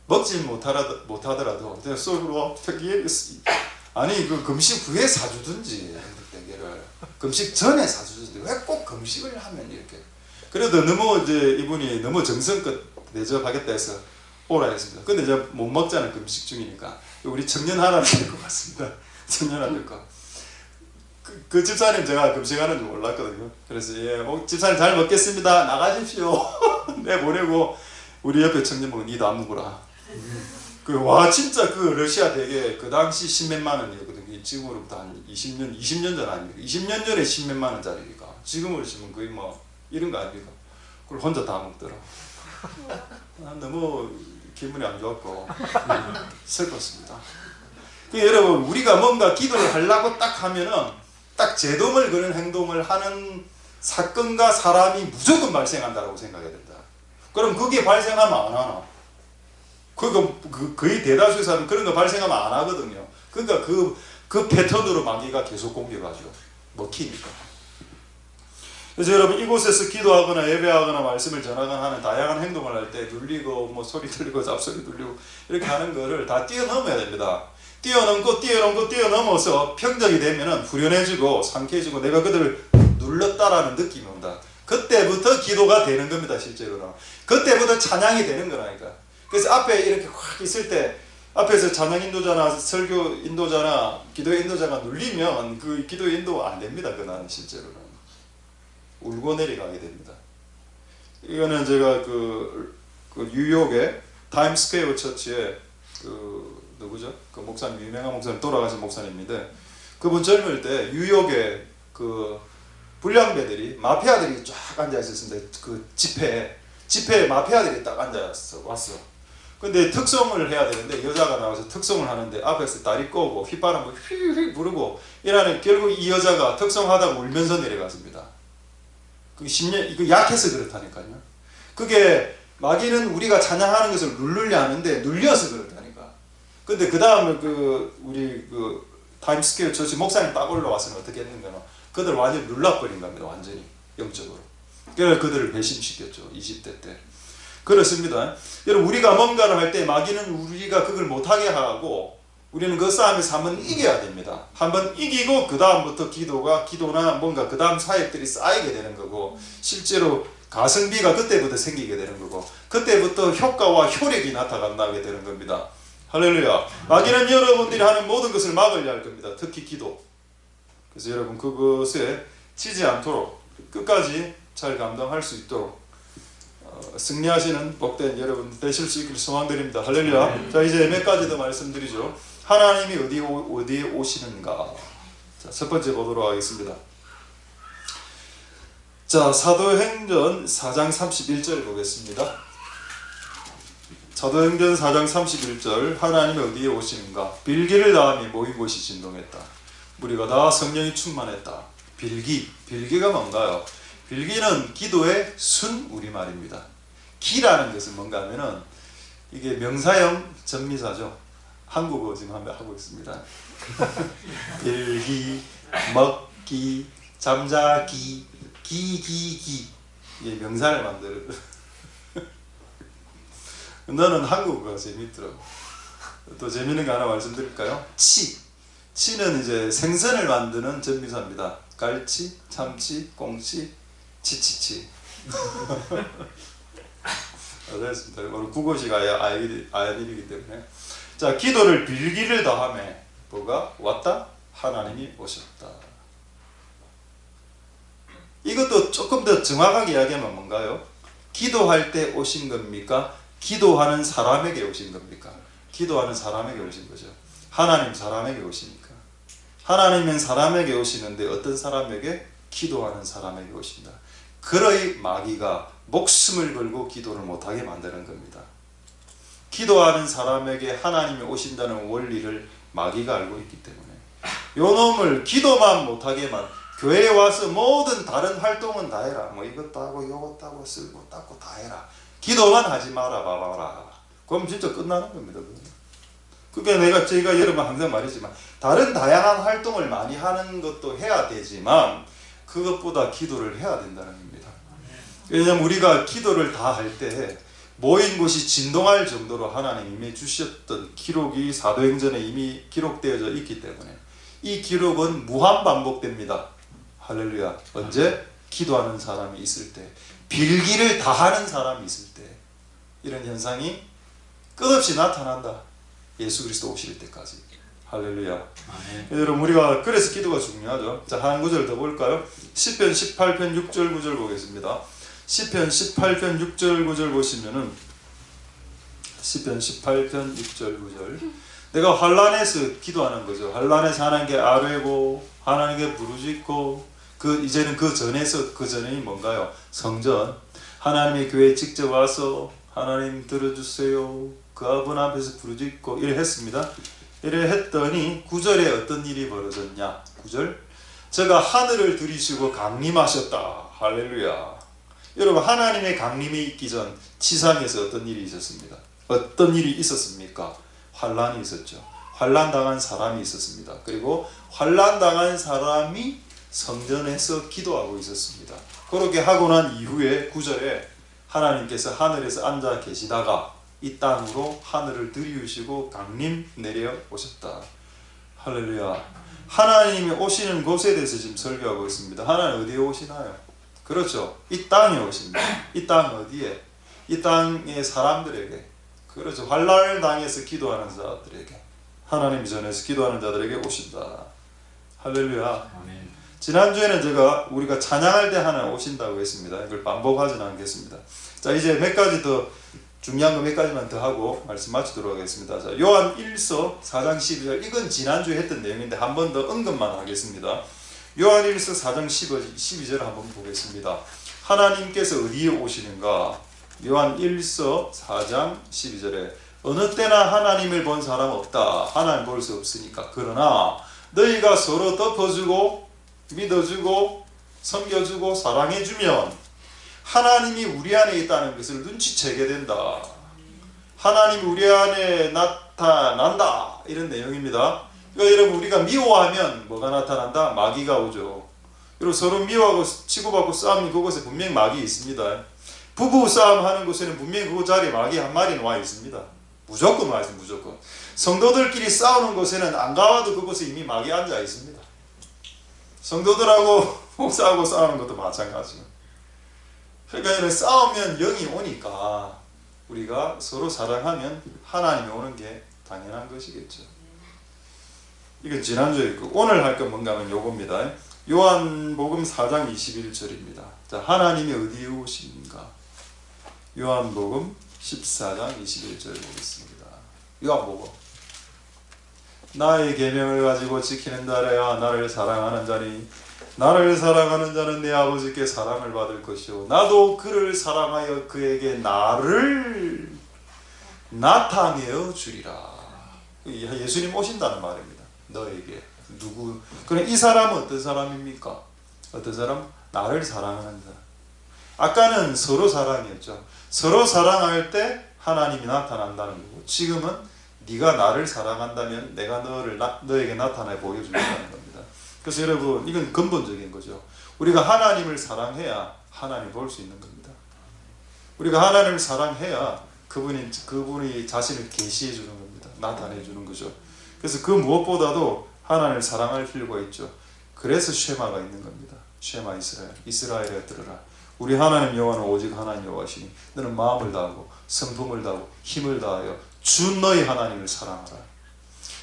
먹지 못하더라도 그냥 속으로 아니 그 금식 후에 사주든지 대계를 금식 전에 사주든지 왜 꼭 금식을 하면 이렇게. 그래도 너무 이제 이분이 너무 정성껏 대접하겠다 해서 오라 했습니다. 근데 제가 못 먹잖아요. 금식 중이니까. 우리 청년 하나 될 것 같습니다. 청년 하나 될 것. 그 집사님 제가 금식하는 줄 몰랐거든요. 그래서 집사님 잘 먹겠습니다. 나가십시오. 내보내고 우리 옆에 청년분은 니도 안 먹어라. 진짜 러시아 대게 그 당시 10몇만 원이었거든요. 지금으로부터 한 20년 전 아닙니까? 20년 전에 10몇만 원짜리니까 지금으로 치면 거의 뭐 이런 거 아닙니까? 그걸 혼자 다 먹더라. 너무 기분이 안 좋았고 슬펐습니다. 여러분, 우리가 뭔가 기도를 하려고 딱 하면은 딱 제동을 거는 행동을 하는 사건과 사람이 무조건 발생한다고 생각해야 된다. 그럼 그게 발생하면 안 하나? 거의 대다수의 사람은 그런 거 발생하면 안 하거든요. 그러니까 그 패턴으로 마귀가 계속 공격하죠. 먹히니까. 그래서 여러분, 이곳에서 기도하거나 예배하거나 말씀을 전하거나 하는 다양한 행동을 할 때 눌리고 뭐 소리 들리고 잡소리 들리고 이렇게 하는 거를 다 뛰어넘어야 됩니다. 뛰어넘어서 평정이 되면은 후련해지고 상쾌해지고 내가 그들을 눌렀다라는 느낌이 온다. 그때부터 기도가 되는 겁니다. 실제로는. 그때부터 찬양이 되는 거라니까. 그래서 앞에 이렇게 확 있을 때 앞에서 찬양 인도자나 설교 인도자나 기도 인도자가 눌리면 그 기도 인도가 안 됩니다. 그날은 실제로는. 울고 내려가게 됩니다. 이거는 제가 그 뉴욕의 타임스퀘어 처치에 누구죠? 그 목사님, 유명한 목사님, 돌아가신 목사님인데 그분 젊을 때 뉴욕에 그 불량배들이 마피아들이 쫙 앉아 있었는데 그 집회에 마피아들이 딱 왔어. 근데 특송을 해야 되는데 여자가 나와서 특송을 하는데 앞에서 다리 꼬고 휘바람을 휘휘 부르고 이러는 결국 이 여자가 특송하다가 울면서 내려갔습니다. 그 10년 이거 약해서 그렇다니까요. 그게 마귀는 우리가 찬양하는 것을 누르려 하는데 눌려서 그렇다니까. 근데 그 다음에 우리 타임스퀘어 처치 목사님 딱 올라와서는 어떻게 했는가는 그들 완전히 눌러버린 겁니다. 완전히 영적으로. 그래서 그들을 배신시켰죠. 20대 때. 그렇습니다. 여러분 우리가 뭔가를 할 때 마귀는 우리가 그걸 못하게 하고 우리는 그 싸움에서 한번 이겨야 됩니다. 한번 이기고 그 다음부터 기도나 뭔가 그 다음 사역들이 쌓이게 되는 거고 실제로 가성비가 그때부터 생기게 되는 거고 그때부터 효과와 효력이 나타나게 되는 겁니다. 할렐루야. 마귀는 여러분들이 하는 모든 것을 막으려 할 겁니다. 특히 기도. 그래서 여러분 그것에 치지 않도록 끝까지 잘 감당할 수 있도록 승리하시는 복된 여러분 되실 수 있기를 소망드립니다. 할렐루야. 자 이제 몇 가지 더 말씀드리죠. 하나님이 어디에 오시는가. 자, 첫 번째 보도록 하겠습니다. 자 사도행전 4장 31절 보겠습니다. 사도행전 4장 31절 하나님이 어디에 오시는가. 빌기를 다하며 모인 곳이 진동했다. 우리가 다 성령이 충만했다. 빌기가 뭔가요? 빌기는 기도의 순 우리말입니다. 기라는 것은 뭔가 하면은 이게 명사형 전미사죠. 한국어 지금 한번 하고 있습니다. 빌기, 먹기, 잠자기, 기기기 이게 명사를 만들어. 너는 한국어가 재밌더라고. 또 재밌는 거 하나 말씀드릴까요? 치는 이제 생선을 만드는 전미사입니다. 갈치, 참치, 꽁치, 치치치. 알겠습니다. 오늘 국어식 아이들이기 때문에. 자, 기도를 빌기를 다하며 뭐가 왔다? 하나님이 오셨다. 이것도 조금 더 정확하게 이야기하면 뭔가요? 기도할 때 오신 겁니까? 기도하는 사람에게 오신 겁니까? 기도하는 사람에게 오신 거죠. 하나님 사람에게 오시니까. 하나님은 사람에게 오시는데 어떤 사람에게? 기도하는 사람에게 오신다. 그러이 마귀가 목숨을 걸고 기도를 못하게 만드는 겁니다. 기도하는 사람에게 하나님이 오신다는 원리를 마귀가 알고 있기 때문에 요 놈을 기도만 못하게만 교회에 와서 모든 다른 활동은 다 해라. 뭐 이것도 하고 이것도 하고 쓸고 닦고 다 해라. 기도만 하지 마라 봐봐라. 그럼 진짜 끝나는 겁니다. 그러니까 제가 여러분 항상 말했지만 다른 다양한 활동을 많이 하는 것도 해야 되지만 그것보다 기도를 해야 된다는 겁니다. 왜냐하면 우리가 기도를 다 할 때 모인 곳이 진동할 정도로 하나님 이미 주셨던 기록이 사도행전에 이미 기록되어져 있기 때문에 이 기록은 무한 반복됩니다. 할렐루야. 언제? 기도하는 사람이 있을 때, 빌기를 다하는 사람이 있을 때 이런 현상이 끝없이 나타난다. 예수 그리스도 오실 때까지. 할렐루야. 여러분 우리가 그래서 기도가 중요하죠. 자, 한 구절 더 볼까요? 시편 18편 6절 9절 보겠습니다. 시편 18편 6절 9절 보시면은 시편 18편 6절 9절 내가 환난에서 기도하는 거죠. 환난에서 하나님께 아뢰고 하나님께 부르짖고 이제는 그 전이 뭔가요? 성전. 하나님의 교회에 직접 와서 하나님 들어주세요. 그 아버지 앞에서 부르짖고 이래 했습니다. 이래 했더니 9절에 어떤 일이 벌어졌냐? 9절 제가 하늘을 들이시고 강림하셨다. 할렐루야. 여러분 하나님의 강림이 있기 전 지상에서 어떤 일이 있었습니다. 어떤 일이 있었습니까? 환난이 있었죠. 환난당한 사람이 있었습니다. 그리고 환난당한 사람이 성전에서 기도하고 있었습니다. 그렇게 하고 난 이후에 9절에 하나님께서 하늘에서 앉아 계시다가 이 땅으로 하늘을 들이우시고 강림 내려 오셨다. 할렐루야. 하나님이 오시는 곳에 대해서 지금 설교하고 있습니다. 하나님 어디에 오시나요? 그렇죠. 이 땅에 오십니다. 이 땅 어디에? 이 땅의 사람들에게. 그렇죠. 환난을 당해서 기도하는 자들에게. 하나님 전에서 기도하는 자들에게 오신다. 할렐루야. 아멘. 지난주에는 우리가 찬양할 때 하나님 오신다고 했습니다. 이걸 반복하지는 않겠습니다. 자, 이제 몇 가지 더 중요한 거 몇 가지만 더 하고 말씀 마치도록 하겠습니다. 자, 요한 1서 4장 12절. 이건 지난주에 했던 내용인데 한 번 더 언급만 하겠습니다. 요한 1서 4장 12절 한번 보겠습니다. 하나님께서 어디에 오시는가? 요한 1서 4장 12절에 어느 때나 하나님을 본 사람 없다. 하나님 볼 수 없으니까. 그러나 너희가 서로 덮어주고 믿어주고 섬겨주고 사랑해주면 하나님이 우리 안에 있다는 것을 눈치채게 된다. 하나님이 우리 안에 나타난다. 이런 내용입니다. 그러니까 여러분, 우리가 미워하면 뭐가 나타난다? 마귀가 오죠. 그리고 서로 미워하고 치고받고 싸우면 그곳에 분명히 마귀 있습니다. 부부 싸움하는 곳에는 분명히 그 자리에 마귀 한 마리는 와 있습니다. 무조건 와 있습니다. 무조건. 성도들끼리 싸우는 곳에는 안 가봐도 그곳에 이미 마귀 앉아 있습니다. 성도들하고 목사하고 싸우는 것도 마찬가지고. 그러니까 싸우면 영이 오니까 우리가 서로 사랑하면 하나님이 오는 게 당연한 것이겠죠. 이건 지난주에 있고, 오늘 할 건 뭔가 하면 요겁니다. 요한복음 4장 21절입니다. 자, 하나님이 어디에 오십니까? 요한복음 14장 21절 보겠습니다. 요한복음. 나의 계명을 가지고 지키는 자라야 나를 사랑하는 자니 나를 사랑하는 자는 내 아버지께 사랑을 받을 것이요 나도 그를 사랑하여 그에게 나를 나타내어 주리라. 예수님 오신다는 말입니다. 너에게. 누구? 그럼 이 사람은 어떤 사람입니까? 어떤 사람? 나를 사랑하는 사람. 아까는 서로 사랑이었죠. 서로 사랑할 때 하나님이 나타난다는 거고, 지금은 네가 나를 사랑한다면 내가 너에게 나타내 보여준다는 겁니다. 그래서 여러분, 이건 근본적인 거죠. 우리가 하나님을 사랑해야 하나님 볼 수 있는 겁니다. 우리가 하나님을 사랑해야 그분이 자신을 계시해 주는 겁니다. 나타내 주는 거죠. 그래서 그 무엇보다도 하나님을 사랑할 필요가 있죠. 그래서 쉐마가 있는 겁니다. 쉐마 이스라엘에 들으라. 우리 하나님 여호와는 오직 하나님 여호와시니 너는 마음을 다하고 성품을 다하고 힘을 다하여 주 너희 하나님을 사랑하라.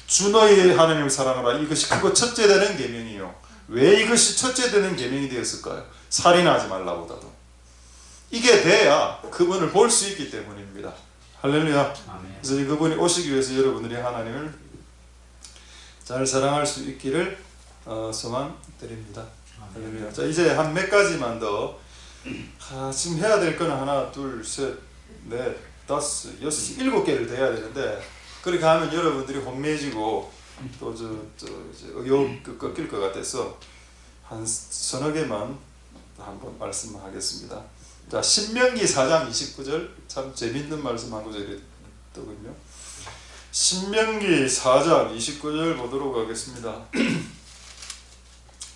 주 너희 하나님을 사랑하라. 이것이 그거 첫째 되는 계명이요. 왜 이것이 첫째 되는 계명이 되었을까요? 살인하지 말라보다도. 이게 돼야 그분을 볼 수 있기 때문입니다. 할렐루야. 아멘. 그래서 그분이 오시기 위해서 여러분들이 하나님을 잘 사랑할 수 있기를 소망드립니다. 할렐루야. 자, 이제 한 몇 가지만 더. 지금 해야 될 거는 하나, 둘, 셋, 넷, 다섯, 여섯, 7개를 더 해야 되는데, 그렇게 하면 여러분들이 혼미해지고 또 의욕 꺾일 것 같아서 한 서너 개만 한번 말씀하겠습니다. 자, 신명기 4장 29절, 참 재밌는 말씀 한 구절이 있더군요. 신명기 4장 29절 보도록 하겠습니다.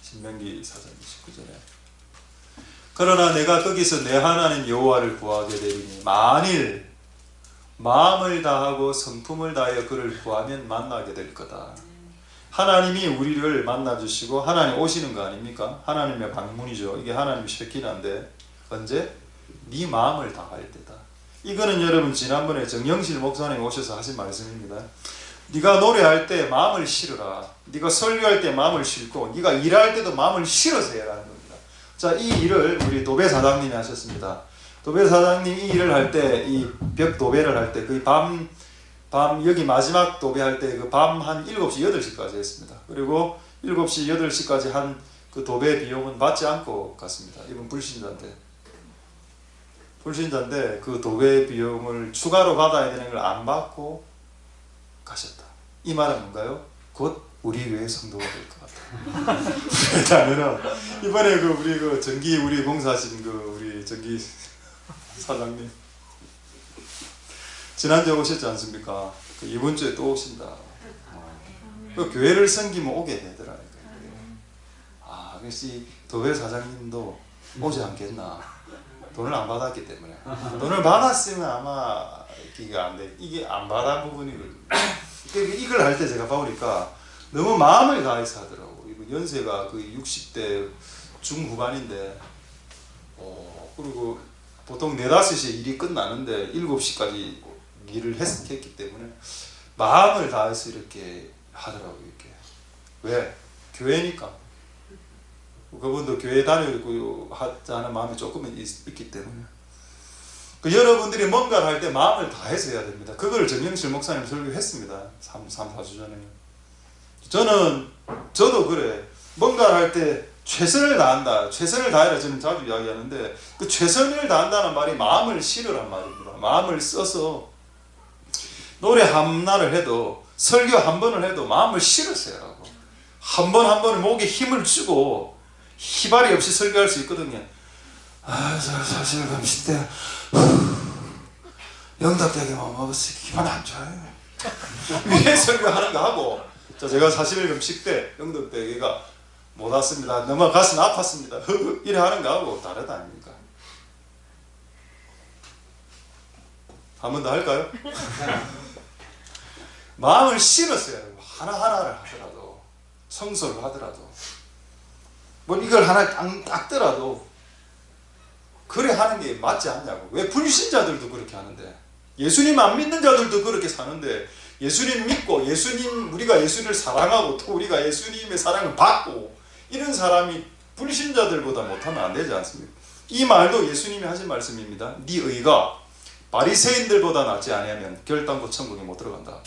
신명기 4장 29절에 그러나 내가 거기서 내 하나님 여호와를 구하게 되리니 만일 마음을 다하고 성품을 다하여 그를 구하면 만나게 될 거다. 하나님이 우리를 만나주시고 하나님 오시는 거 아닙니까? 하나님의 방문이죠. 이게 하나님 쉐키나인데 언제? 네 마음을 다할 때다. 이거는 여러분 지난번에 정영실 목사님 오셔서 하신 말씀입니다. 네가 노래할 때 마음을 실어라. 네가 설교할 때 마음을 싣고 네가 일할 때도 마음을 실어서 해야 하는 겁니다. 자, 이 일을 우리 도배 사장님이 하셨습니다. 도배 사장님이 이 일을 할 때, 이 벽 도배를 할 때 거의 밤 여기 마지막 도배할 때 그 밤 한 7시 8시까지 했습니다. 그리고 7시 8시까지 한 그 도배 비용은 받지 않고 갔습니다. 이분 불신자인데 그 도배 비용을 추가로 받아야 되는 걸 안 받고 가셨다. 이 말은 뭔가요? 곧 우리 교회 성도가 될 것 같다. 왜냐하면 이번에 우리 전기 우리 공사하신 우리 전기 사장님 지난주에 오셨지 않습니까? 이번 주에 또 오신다. 교회를 섬기면 오게 되더라고요. 그래서 이 도배 사장님도 오지 않겠나. 돈을 안 받았기 때문에. 돈을 받았으면 아마 이게 안 돼. 이게 안 받아 부분이거든요. 그러니까 이걸 할 때 제가 보니까 너무 마음을 다해서 하더라고. 이거 연세가 그 60대 중후반인데, 그리고 보통 4, 5시에 일이 끝나는데 7시까지 일을 했기 때문에 마음을 다해서 이렇게 하더라고요. 이렇게. 왜? 교회니까. 그분도 교회 다니고 하자는 마음이 조금은 있기 때문에. 여러분들이 뭔가를 할 때 마음을 다해서 해야 됩니다. 그걸 정영실 목사님 설교했습니다. 3, 4주 전에. 저도 그래. 뭔가를 할 때 최선을 다한다. 최선을 다해라 저는 자주 이야기하는데, 그 최선을 다한다는 말이 마음을 실으란 말입니다. 마음을 써서 노래 하나를 해도, 설교 한 번을 해도 마음을 실어서 해라고. 한 번 한 번을 목에 힘을 주고 희발이 없이 설교할 수 있거든요. 사실 금식때 영답되게만 먹었을 때 기분 안 좋아요. 위에 설교하는 거 하고, 제가 40일 금식 때 영답되게가 못 왔습니다. 너무 가슴 아팠습니다. 이래 하는 거 하고 다르다 아닙니까? 한 번 더 할까요? 마음을 실었어요. 하나하나를 하더라도, 성소를 하더라도, 뭐 이걸 하나 닦더라도 그래 하는 게 맞지 않냐고. 왜 불신자들도 그렇게 하는데, 예수님 안 믿는 자들도 그렇게 사는데, 예수님 믿고 우리가 예수님을 사랑하고 또 우리가 예수님의 사랑을 받고 이런 사람이 불신자들보다 못하면 안 되지 않습니까? 이 말도 예수님이 하신 말씀입니다. 네 의가 바리새인들보다 낫지 않으면 결단코 천국에 못 들어간다.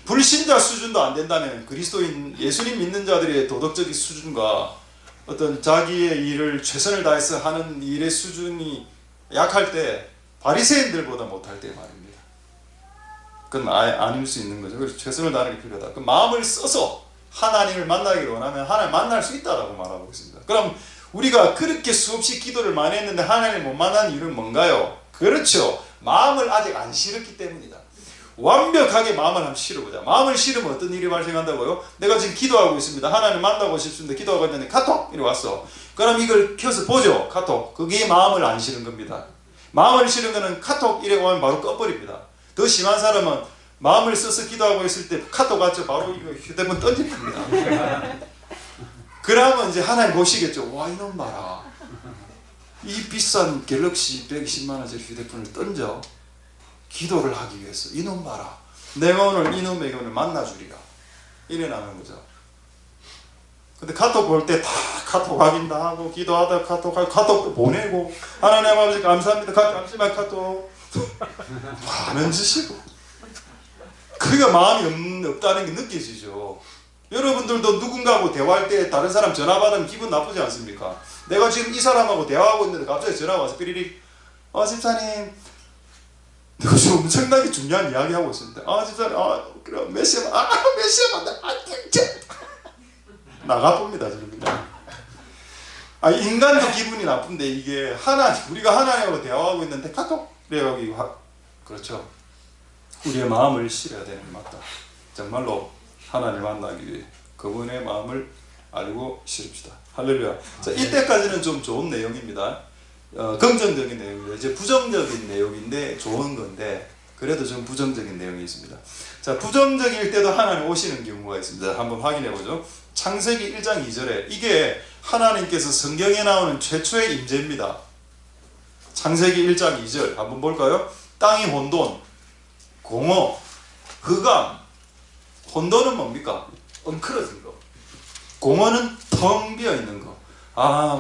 불신자 수준도 안 된다면 그리스도인 예수님 믿는 자들의 도덕적인 수준과 어떤 자기의 일을 최선을 다해서 하는 일의 수준이 약할 때 바리새인들보다 못할 때 말입니다. 그건 아닐 수 있는 거죠. 그래서 최선을 다하는 게 필요하다. 그 마음을 써서 하나님을 만나기를 원하면 하나님 만날 수 있다라고 말하고 있습니다. 그럼 우리가 그렇게 수없이 기도를 많이 했는데 하나님을 못 만난 이유는 뭔가요? 그렇죠. 마음을 아직 안 실었기 때문이다. 완벽하게 마음을 한번 실어보자. 마음을 실으면 어떤 일이 발생한다고요? 내가 지금 기도하고 있습니다. 하나님 만나고 싶습니다. 기도하고 있는데 카톡! 이리 왔어. 그럼 이걸 켜서 보죠. 카톡. 그게 마음을 안 실은 겁니다. 마음을 실은 거는 카톡 이래 오면 바로 꺼버립니다. 더 심한 사람은 마음을 써서 기도하고 있을 때 카톡 왔죠. 바로 이거 휴대폰 던집니다. 그러면 이제 하나님 보시겠죠. 와, 이놈 봐라. 이 비싼 갤럭시 120만원짜리 휴대폰을 던져 기도를 하기 위해서. 이놈 봐라. 내가 오늘 이놈에게 오늘 만나주리라. 이래 나는 거죠. 근데 카톡 볼 때 다 카톡 확인 다 하고, 기도하다 카톡도 보내고, 하나님 아버지 감사합니다. 잠시만 카톡. 하는 짓이고. 그게 마음이 없다는 게 느껴지죠. 여러분들도 누군가하고 대화할 때 다른 사람 전화 받으면 기분 나쁘지 않습니까? 내가 지금 이 사람하고 대화하고 있는데 갑자기 전화가 와서 삐리릭, 집사님 내가 지금 엄청나게 중요한 이야기 하고 있었는데, 집사님, 그래, 몇 시에 만나, 나가봅니다, 지금 그냥. 인간도 기분이 나쁜데, 이게 우리가 하나님하고 대화하고 있는데, 카톡! 여기, 그렇죠. 우리의 마음을 실어야 되는 게 맞다. 정말로 하나님을 만나기 위해 그분의 마음을 알고 실읍시다. 할렐루야. 자, 이때까지는 좀 좋은 내용입니다. 긍정적인 내용이에요. 이제 부정적인 내용인데 좋은 건데, 그래도 좀 부정적인 내용이 있습니다. 자, 부정적일 때도 하나님 오시는 경우가 있습니다. 한번 확인해 보죠. 창세기 1장 2절에 이게 하나님께서 성경에 나오는 최초의 임재입니다. 창세기 1장 2절 한번 볼까요? 땅이 혼돈, 공허, 흑암. 혼돈은 뭡니까? 엉클어진 거. 공허는 텅 비어 있는 거.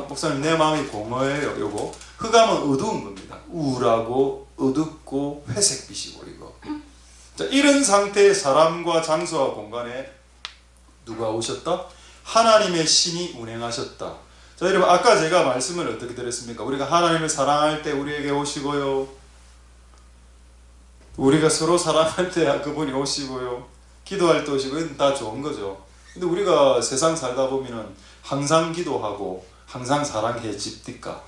목사님 내 마음이 공허해요. 요거. 흑암은 어두운 겁니다. 우울하고 어둡고 회색빛이 보이고. 자, 이런 상태의 사람과 장소와 공간에 누가 오셨다? 하나님의 신이 운행하셨다. 자, 여러분 아까 제가 말씀을 어떻게 드렸습니까? 우리가 하나님을 사랑할 때 우리에게 오시고요. 우리가 서로 사랑할 때 그분이 오시고요. 기도할 때 오시고, 이건 다 좋은 거죠. 근데 우리가 세상 살다 보면은 항상 기도하고 항상 사랑해 집니까?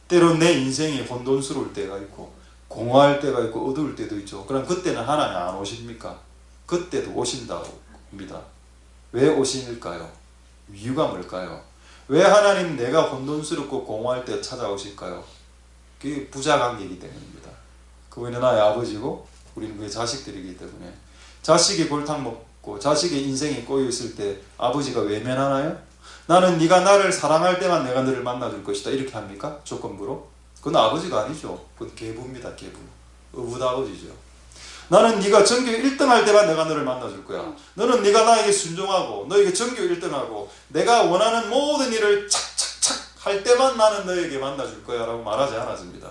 때로 내 인생이 혼돈스러울 때가 있고 공허할 때가 있고 어두울 때도 있죠. 그럼 그때는 하나님 안 오십니까? 그때도 오신다고 합니다. 왜 오실까요? 이유가 뭘까요? 왜 하나님 내가 혼돈스럽고 공허할 때 찾아오실까요? 그게 부자관계이기 때문입니다. 그분이 나의 아버지고 우리는 그의 자식들이기 때문에 자식이 골탕 먹고 자식의 인생이 꼬여 있을 때 아버지가 외면하나요? 나는 네가 나를 사랑할 때만 내가 너를 만나줄 것이다 이렇게 합니까? 조건부로? 그건 아버지가 아니죠. 그건 계부입니다. 계부. 어부다아버지죠. 나는 네가 전교 1등 할 때만 내가 너를 만나줄 거야. 너는 네가 나에게 순종하고 너에게 전교 1등하고 내가 원하는 모든 일을 착착착 할 때만 나는 너에게 만나줄 거야 라고 말하지 않았습니다.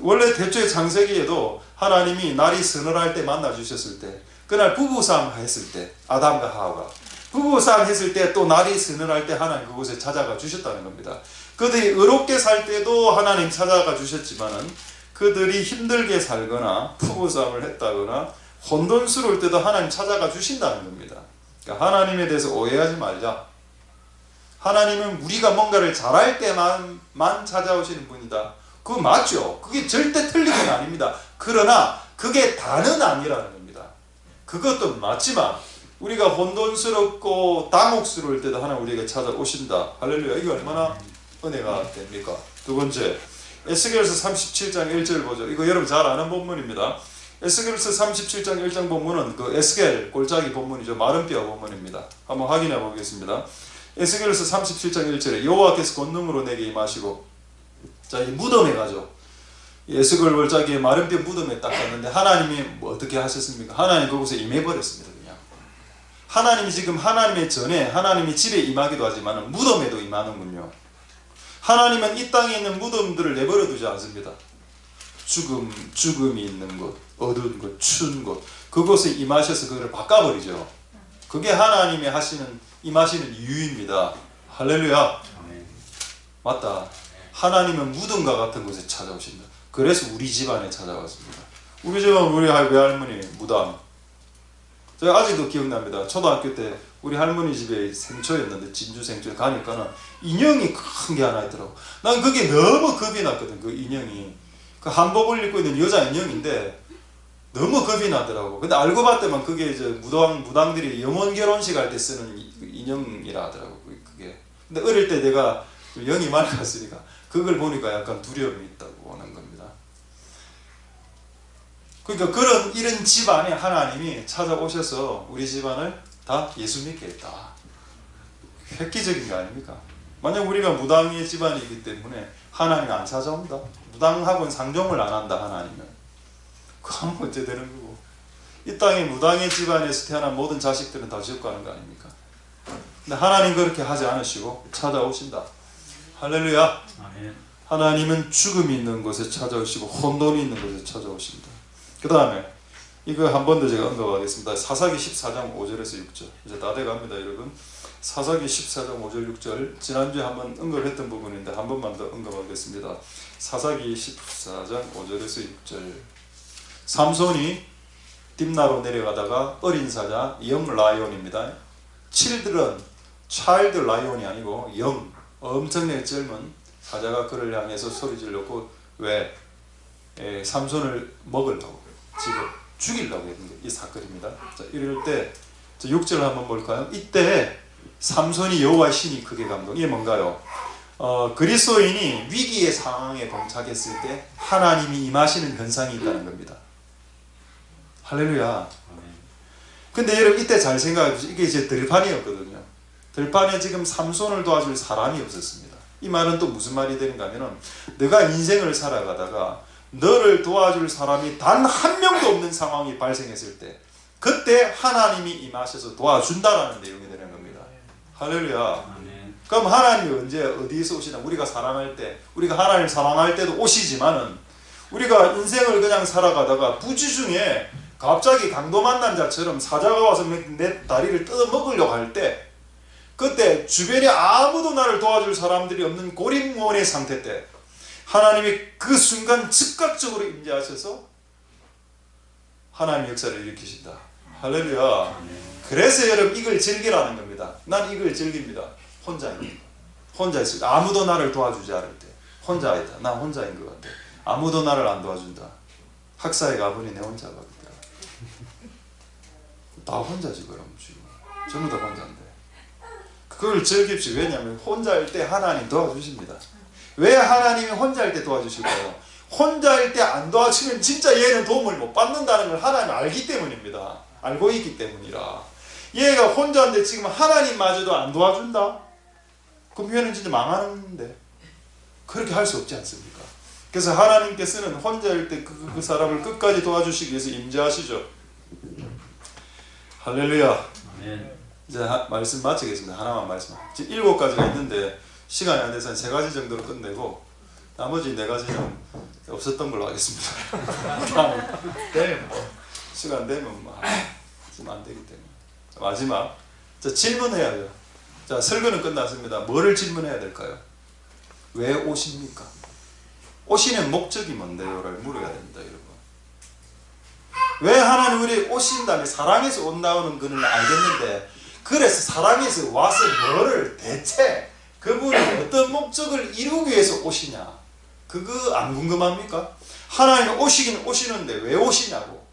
원래 대초의 창세기에도 하나님이 날이 서늘할 때 만나주셨을 때 그날 부부싸움 했을 때 아담과 하와가 부부싸움 했을 때 또 날이 서늘할 때 하나님 그곳에 찾아가 주셨다는 겁니다. 그들이 의롭게 살 때도 하나님 찾아가 주셨지만은 그들이 힘들게 살거나 부부싸움을 했다거나 혼돈스러울 때도 하나님 찾아가 주신다는 겁니다. 그러니까 하나님에 대해서 오해하지 말자. 하나님은 우리가 뭔가를 잘할 때만 찾아오시는 분이다. 그거 맞죠. 그게 절대 틀린 건 아닙니다. 그러나 그게 다는 아니라는 겁니다. 그것도 맞지만 우리가 혼돈스럽고 당혹스러울 때도 하나님 우리에게 찾아오신다. 할렐루야. 이게 얼마나 은혜가 됩니까? 두 번째, 에스겔서 37장 1절 보죠. 이거 여러분 잘 아는 본문입니다. 에스겔서 37장 1장 본문은 그 에스겔 골짜기 본문이죠. 마른 뼈 본문입니다. 한번 확인해 보겠습니다. 에스겔서 37장 1절에 여호와께서 권능으로 내게 임하시고, 자, 이 무덤에 가죠. 에스겔 골짜기에 마른 뼈 무덤에 딱 갔는데 하나님이 뭐 어떻게 하셨습니까? 하나님 그곳에 임해버렸습니다. 그냥 하나님이 지금 하나님의 전에 하나님이 집에 임하기도 하지만 무덤에도 임하는군요. 하나님은 이 땅에 있는 무덤들을 내버려 두지 않습니다. 죽음이 있는 곳, 어두운 곳, 추운 곳, 그곳에 임하셔서 그걸 바꿔버리죠. 그게 하나님이 임하시는 이유입니다. 할렐루야. 맞다. 하나님은 무덤과 같은 곳에 찾아오신다. 그래서 우리 집안에 찾아왔습니다. 우리 집안 우리 외할머니 무당. 제가 아직도 기억납니다. 초등학교 때 우리 할머니 집에 생초였는데 진주 생초에 가니까는 인형이 큰 게 하나 있더라고. 난 그게 너무 겁이 났거든. 그 인형이 그 한복을 입고 있는 여자 인형인데 너무 겁이 나더라고. 근데 알고 봤더만 그게 이제 무당들이 영혼 결혼식 할 때 쓰는 인형이라 하더라고. 그게. 근데 어릴 때 내가 영이 맑았으니까 그걸 보니까 약간 두려움이 있다고 하는 겁니다. 그러니까 이런 집안에 하나님이 찾아오셔서 우리 집안을 다 예수 믿게 했다. 획기적인 거 아닙니까? 만약 우리가 무당의 집안이기 때문에 하나님이 안 찾아온다. 무당하고는 상종을 안 한다. 하나님은. 그건 어째 되는 거고. 이 땅에 무당의 집안에서 태어난 모든 자식들은 다 지옥 가는 거 아닙니까? 근데 하나님 그렇게 하지 않으시고 찾아오신다. 할렐루야. 아멘. 하나님은 죽음이 있는 곳에 찾아오시고 혼돈이 있는 곳에 찾아오신다. 그 다음에 이거 한 번 더 제가 언급하겠습니다. 사사기 14장 5절에서 6절. 이제 다 돼갑니다, 여러분. 사사기 14장 5절 6절 지난주에 한번 언급했던 부분인데 한 번만 더 언급하겠습니다. 사사기 14장 5절에서 6절. 삼손이 딥나로 내려가다가 어린 사자 영 라이온입니다. 차일드 라이온이 아니고 영 엄청나게 젊은 사자가 그를 향해서 소리 질렀고 왜? 삼손을 먹으려고 지금 죽이려고 했는 게 이 사건입니다. 자, 이럴 때 6절 한번 볼까요? 이때 삼손이 여호와의 신이 크게 감동. 이게 뭔가요? 그리스도인이 위기의 상황에 봉착했을 때 하나님이 임하시는 현상이 있다는 겁니다. 할렐루야. 근데 여러분 이때 잘 생각해 보세요. 이게 이제 들판이었거든요. 들판에 지금 삼손을 도와줄 사람이 없었습니다. 이 말은 또 무슨 말이 되는가 하면은 너가 인생을 살아가다가 너를 도와줄 사람이 단 한 명도 없는 상황이 발생했을 때 그때 하나님이 임하셔서 도와준다라는 내용이 되는 겁니다. 할렐루야. 그럼 하나님이 언제 어디에서 오시나? 우리가 사랑할 때, 우리가 하나님을 사랑할 때도 오시지만은 우리가 인생을 그냥 살아가다가 부지중에 갑자기 강도 만난 자처럼 사자가 와서 내 다리를 뜯어먹으려고 할 때 그때 주변에 아무도 나를 도와줄 사람들이 없는 고립무원의 상태 때 하나님이 그 순간 즉각적으로 임재하셔서 하나님의 역사를 일으키신다. 할렐루야. 그래서 여러분 이걸 즐기라는 겁니다. 난 이걸 즐깁니다. 혼자 있을 때 아무도 나를 도와주지 않을 때 혼자 있다. 난 혼자인 것 같아. 아무도 나를 안 도와준다. 학사에 가보니 내 혼자 가거든. 다 혼자지 그럼 지금. 전부 다 혼자인데. 그걸 즐깁시오. 왜냐하면 혼자일 때 하나님 도와주십니다. 왜 하나님이 혼자일 때 도와주실까요? 혼자일 때 안 도와주면 진짜 얘는 도움을 못 받는다는 걸 하나님 알기 때문입니다. 알고 있기 때문이라. 얘가 혼자인데 지금 하나님마저도 안 도와준다? 그럼 얘는 진짜 망하는데. 그렇게 할 수 없지 않습니까? 그래서 하나님께서는 혼자일 때 그 사람을 끝까지 도와주시기 위해서 임재하시죠. 할렐루야. 아멘. 이제 말씀 마치겠습니다. 하나만 말씀. 지금 7가지가 있는데 시간이 안 돼서 3가지 정도로 끝내고 나머지 4가지는 없었던 걸로 하겠습니다. 시간 되면 지금 안 되기 때문에. 자, 마지막. 자, 질문해야 돼요. 자, 설교는 끝났습니다. 뭐를 질문해야 될까요? 왜 오십니까? 오시는 목적이 뭔데요? 를 물어야 됩니다, 여러분. 왜 하나님 우리 오신 다음에 사랑해서 온다는 것을 알겠는데, 그래서 사랑해서 와서 뭐를 대체 그분이 어떤 목적을 이루기 위해서 오시냐? 그거 안 궁금합니까? 하나님 오시긴 오시는데 왜 오시냐고.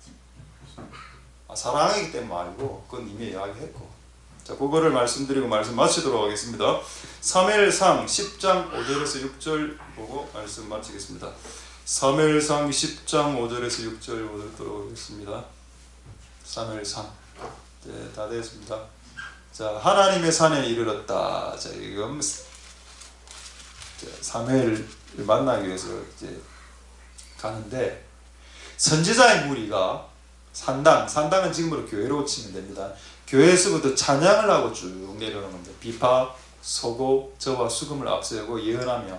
사랑하기 때문에 말고 그건 이미 이야기했고. 자, 그거를 말씀드리고 말씀 마치도록 하겠습니다. 사무엘상 10장 5절에서 6절 보고 말씀 마치겠습니다. 사무엘상 10장 5절에서 6절 보도록 하겠습니다. 사무엘상. 네, 다 되었습니다. 자, 하나님의 산에 이르렀다. 자, 이건 사무엘을 만나기 위해서 이제 가는데, 선지자의 무리가 산당은 지금으로 교회로 치면 됩니다. 교회에서부터 찬양을 하고 쭉 내려오는 겁니다. 비파, 서고, 저와 수금을 앞세우고 예언하며,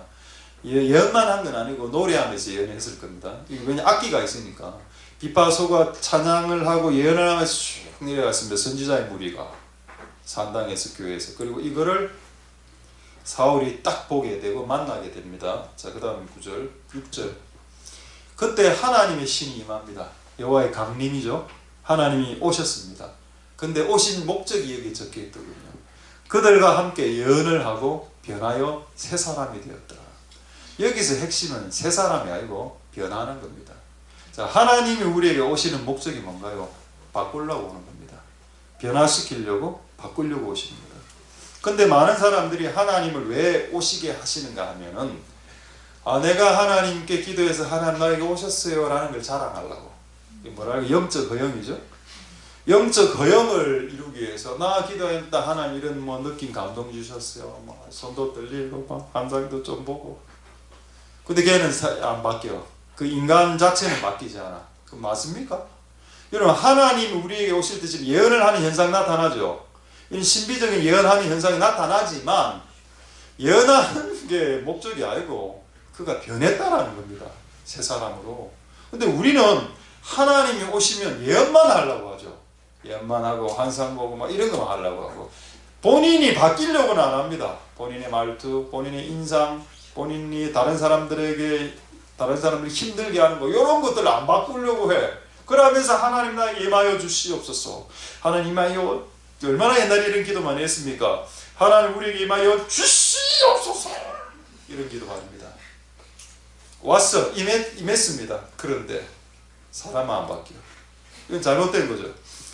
예언만 한 건 아니고 노래하면서 예언했을 겁니다. 왜냐 악기가 있으니까. 비파, 서고 찬양을 하고 예언을 하면서 쭉 내려갔습니다. 선지자의 무리가 산당에서 교회에서. 그리고 이거를 사울이 딱 보게 되고 만나게 됩니다. 자, 그 다음 9절, 6절. 그때 하나님의 신이 임합니다. 여호와의 강림이죠. 하나님이 오셨습니다. 근데 오신 목적이 여기 적혀 있더군요. 그들과 함께 예언을 하고 변하여 새 사람이 되었다. 여기서 핵심은 새 사람이 아니고 변하는 겁니다. 자, 하나님이 우리에게 오시는 목적이 뭔가요? 바꾸려고 오는 겁니다. 변화시키려고, 바꾸려고 오시는 겁니다. 근데 많은 사람들이 하나님을 왜 오시게 하시는가 하면은, 내가 하나님께 기도해서 하나님 나에게 오셨어요 라는 걸 자랑하려고. 뭐랄까, 영적 허영이죠. 영적 허영을 이루기 위해서 나 기도했다, 하나님 이런 뭐 느낌 감동 주셨어요, 손도 떨리고 환상도 좀 보고. 근데 걔는 안 바뀌어. 그 인간 자체는 바뀌지 않아. 그 맞습니까? 여러분, 하나님 우리에게 오실 때 지금 예언을 하는 현상 나타나죠. 이 신비적인 예언하는 현상이 나타나지만 예언하는 게 목적이 아니고 그가 변했다라는 겁니다. 새 사람으로. 근데 우리는 하나님이 오시면 예언만 하려고 하죠. 예언만 하고 환상 보고 막 이런 거만 하려고 하고, 본인이 바뀌려고는 안 합니다. 본인의 말투, 본인의 인상, 본인이 다른 사람들이 힘들게 하는 거, 이런 것들을 안 바꾸려고 해. 그러면서 하나님 나에게 임하여 주시옵소서. 하나님 임하여, 얼마나 옛날에 이런 기도 많이 했습니까? 하나님 우리에게 임하여 주시옵소서. 이런 기도 바랍니다. 왔어. 임했습니다. 그런데 사람은 안 바뀌어. 이건 잘못된 거죠.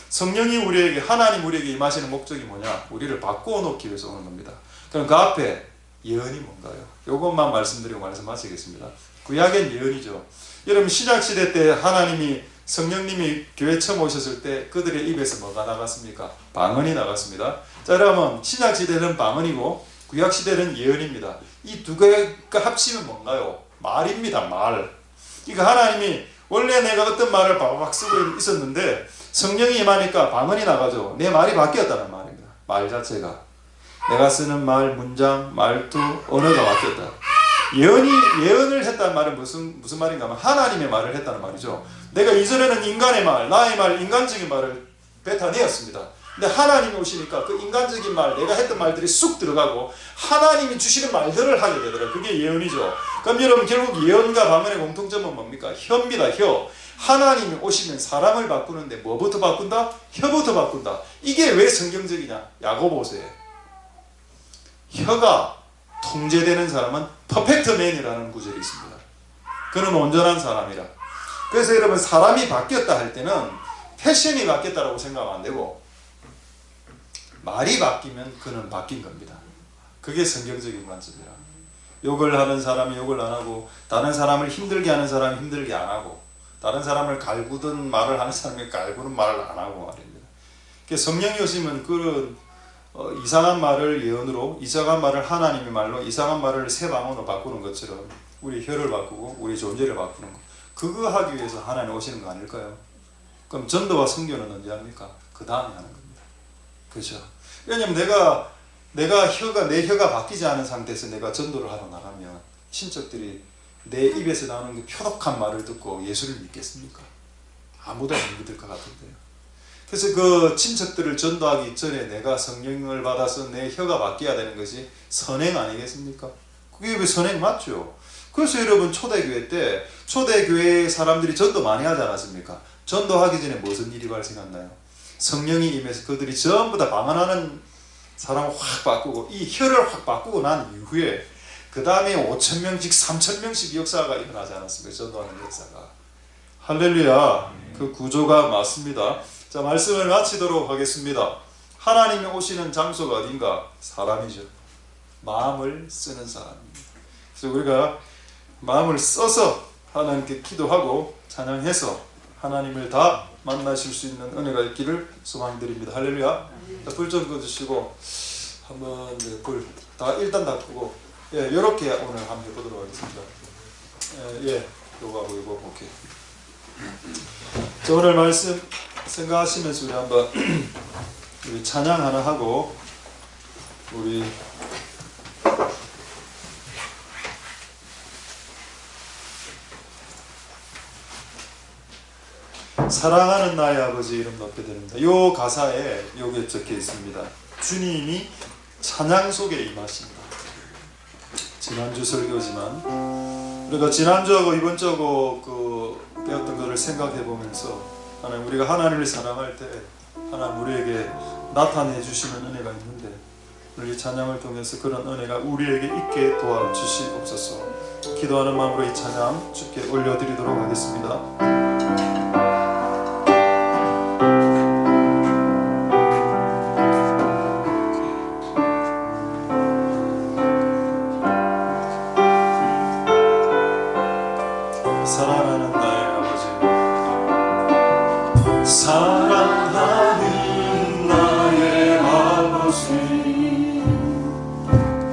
성령이 우리에게, 하나님 우리에게 임하시는 목적이 뭐냐? 우리를 바꾸어 놓기 위해서 오는 겁니다. 그럼 그 앞에 예언이 뭔가요? 이것만 말씀드리고 말씀 마치겠습니다. 구약엔 예언이죠. 여러분, 신약시대 때 하나님이, 성령님이 교회 처음 오셨을 때 그들의 입에서 뭐가 나갔습니까? 방언이 나갔습니다. 자, 여러분, 신약시대는 방언이고 구약시대는 예언입니다. 이 두 개가 합치면 뭔가요? 말입니다. 말. 그러니까 하나님이, 원래 내가 어떤 말을 바박 쓰고 있었는데 성령이 임하니까 방언이 나가죠. 내 말이 바뀌었다는 말입니다. 말 자체가. 내가 쓰는 말, 문장, 말투, 언어가 바뀌었다. 예언을 했다는 말은 무슨 말인가 하면 하나님의 말을 했다는 말이죠. 내가 이전에는 인간의 말, 나의 말, 인간적인 말을 뱉어내었습니다. 근데 하나님이 오시니까 그 인간적인 말, 내가 했던 말들이 쑥 들어가고 하나님이 주시는 말들을 하게 되더라. 그게 예언이죠. 그럼 여러분, 결국 예언과 방언의 공통점은 뭡니까? 혀입니다. 혀. 하나님이 오시면 사람을 바꾸는데 뭐부터 바꾼다? 혀부터 바꾼다. 이게 왜 성경적이냐? 야고보서에 혀가 통제되는 사람은 퍼펙트 맨이라는 구절이 있습니다. 그는 온전한 사람이라. 그래서 여러분, 사람이 바뀌었다 할 때는 패션이 바뀌었다고 생각하면 안 되고, 말이 바뀌면 그는 바뀐 겁니다. 그게 성경적인 관점이라. 욕을 하는 사람이 욕을 안 하고, 다른 사람을 힘들게 하는 사람이 힘들게 안 하고, 다른 사람을 갈구든 말을 하는 사람이 갈구는 말을 안 하고 말입니다. 성령이 오시면 그런 이상한 말을 예언으로, 이상한 말을 하나님의 말로, 이상한 말을 새 방언으로 바꾸는 것처럼 우리 혀를 바꾸고 우리 존재를 바꾸는 것, 그거 하기 위해서 하나님 오시는 거 아닐까요? 그럼 전도와 선교는 언제 합니까? 그 다음에 하는 겁니다. 그렇죠? 왜냐면 내 혀가 바뀌지 않은 상태에서 내가 전도를 하러 나가면 친척들이 내 입에서 나오는 그 표독한 말을 듣고 예수를 믿겠습니까? 아무도 안 믿을 것 같은데요. 그래서 그 친척들을 전도하기 전에 내가 성령을 받아서 내 혀가 바뀌어야 되는 것이 선행 아니겠습니까? 그게 왜 선행 맞죠? 그래서 여러분 초대교회 때 초대교회 사람들이 전도 많이 하지 않았습니까? 전도하기 전에 무슨 일이 발생했나요? 성령이 임해서 그들이 전부 다 방언하는 사람을 확 바꾸고, 이 혀를 확 바꾸고 난 이후에 그 다음에 5,000명씩 3,000명씩 역사가 일어나지 않았습니까? 전도하는 역사가. 할렐루야. 그 구조가 맞습니다. 자, 말씀을 마치도록 하겠습니다. 하나님이 오시는 장소가 어딘가? 사람이죠. 마음을 쓰는 사람입니다. 그래서 우리가 마음을 써서 하나님께 기도하고 찬양해서 하나님을 다 만나실 수 있는 은혜가 있기를 소망드립니다. 할렐루야. 불 좀 꺼주시고 한번 불 일단 다 끄고, 이렇게 오늘 한번 해보도록 하겠습니다. 요거 하고 요거. 오케이. 자, 오늘 말씀 생각하시면서 우리 한번 우리 찬양 하나 하고 우리 사랑하는 나의 아버지 이름 높게 드립니다. 요 가사에 요게 적혀 있습니다. 주님이 찬양 속에 임하신다. 지난주 설교지만 우리가 지난주하고 이번 주하고 그 배웠던 것을 생각해 보면서 하나님, 우리가 하나님을 사랑할 때 하나님 우리에게 나타내 주시는 은혜가 있는데, 우리 찬양을 통해서 그런 은혜가 우리에게 있게 도와주시옵소서. 기도하는 마음으로 이 찬양 주께 올려드리도록 하겠습니다. 사랑하는 나의 아버지, 사랑하는 나의 아버지,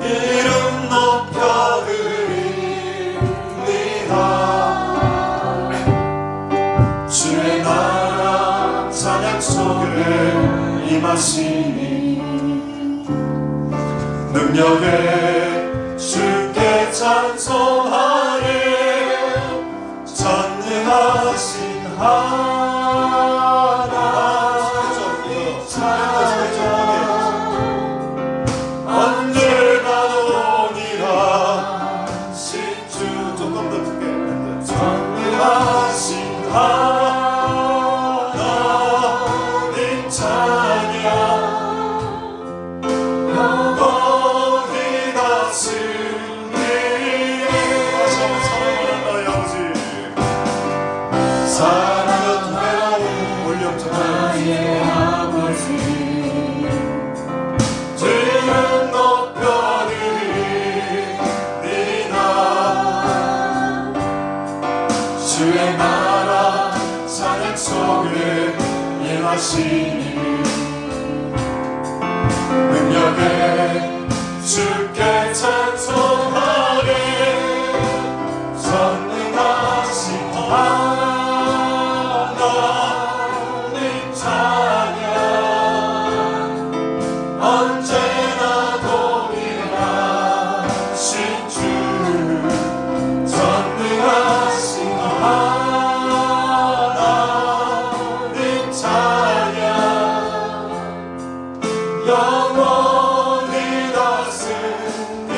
이름 높여드립니다. 주의 나라 찬양 속에 임하시니 능력에 주께 찬송하리. 전능하신 하나님 언제나 오니라. 신주 조금 더 크게. 전능하신 하나님 찬양 영원히 다스리니. 사랑하는 나의 아버지, 사랑은 하나님 올려주나의 아버지, 주는 높여드리리다. 주의 나라 찬양 속에 임하시니 능력에 주께 찬송하리. 전능하신 하나님 찬양 언제나 동일하신 주. 전능하신 하나님 찬양 영원히 다스리니.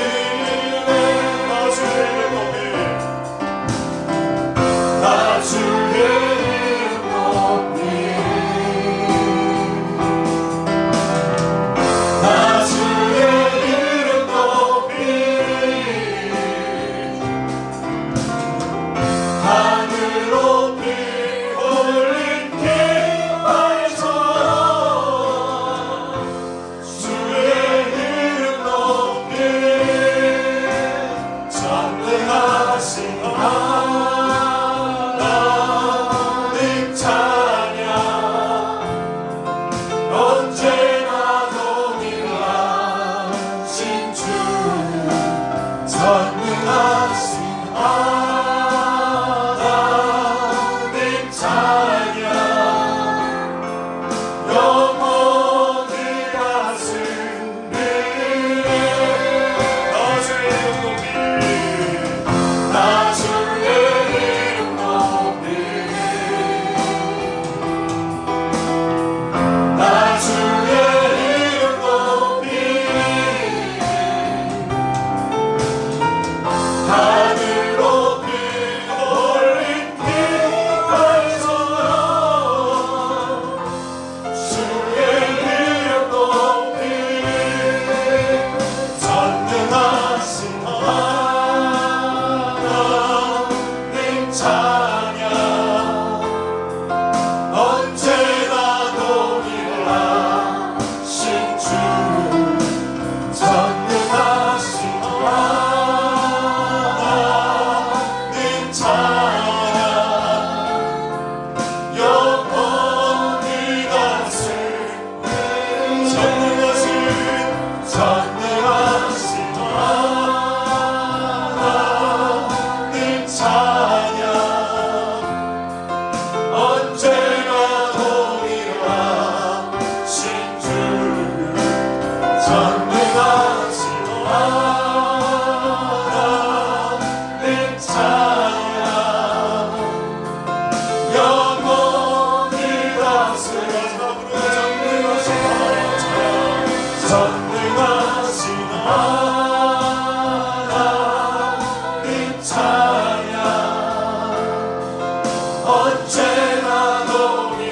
언제나 동일하신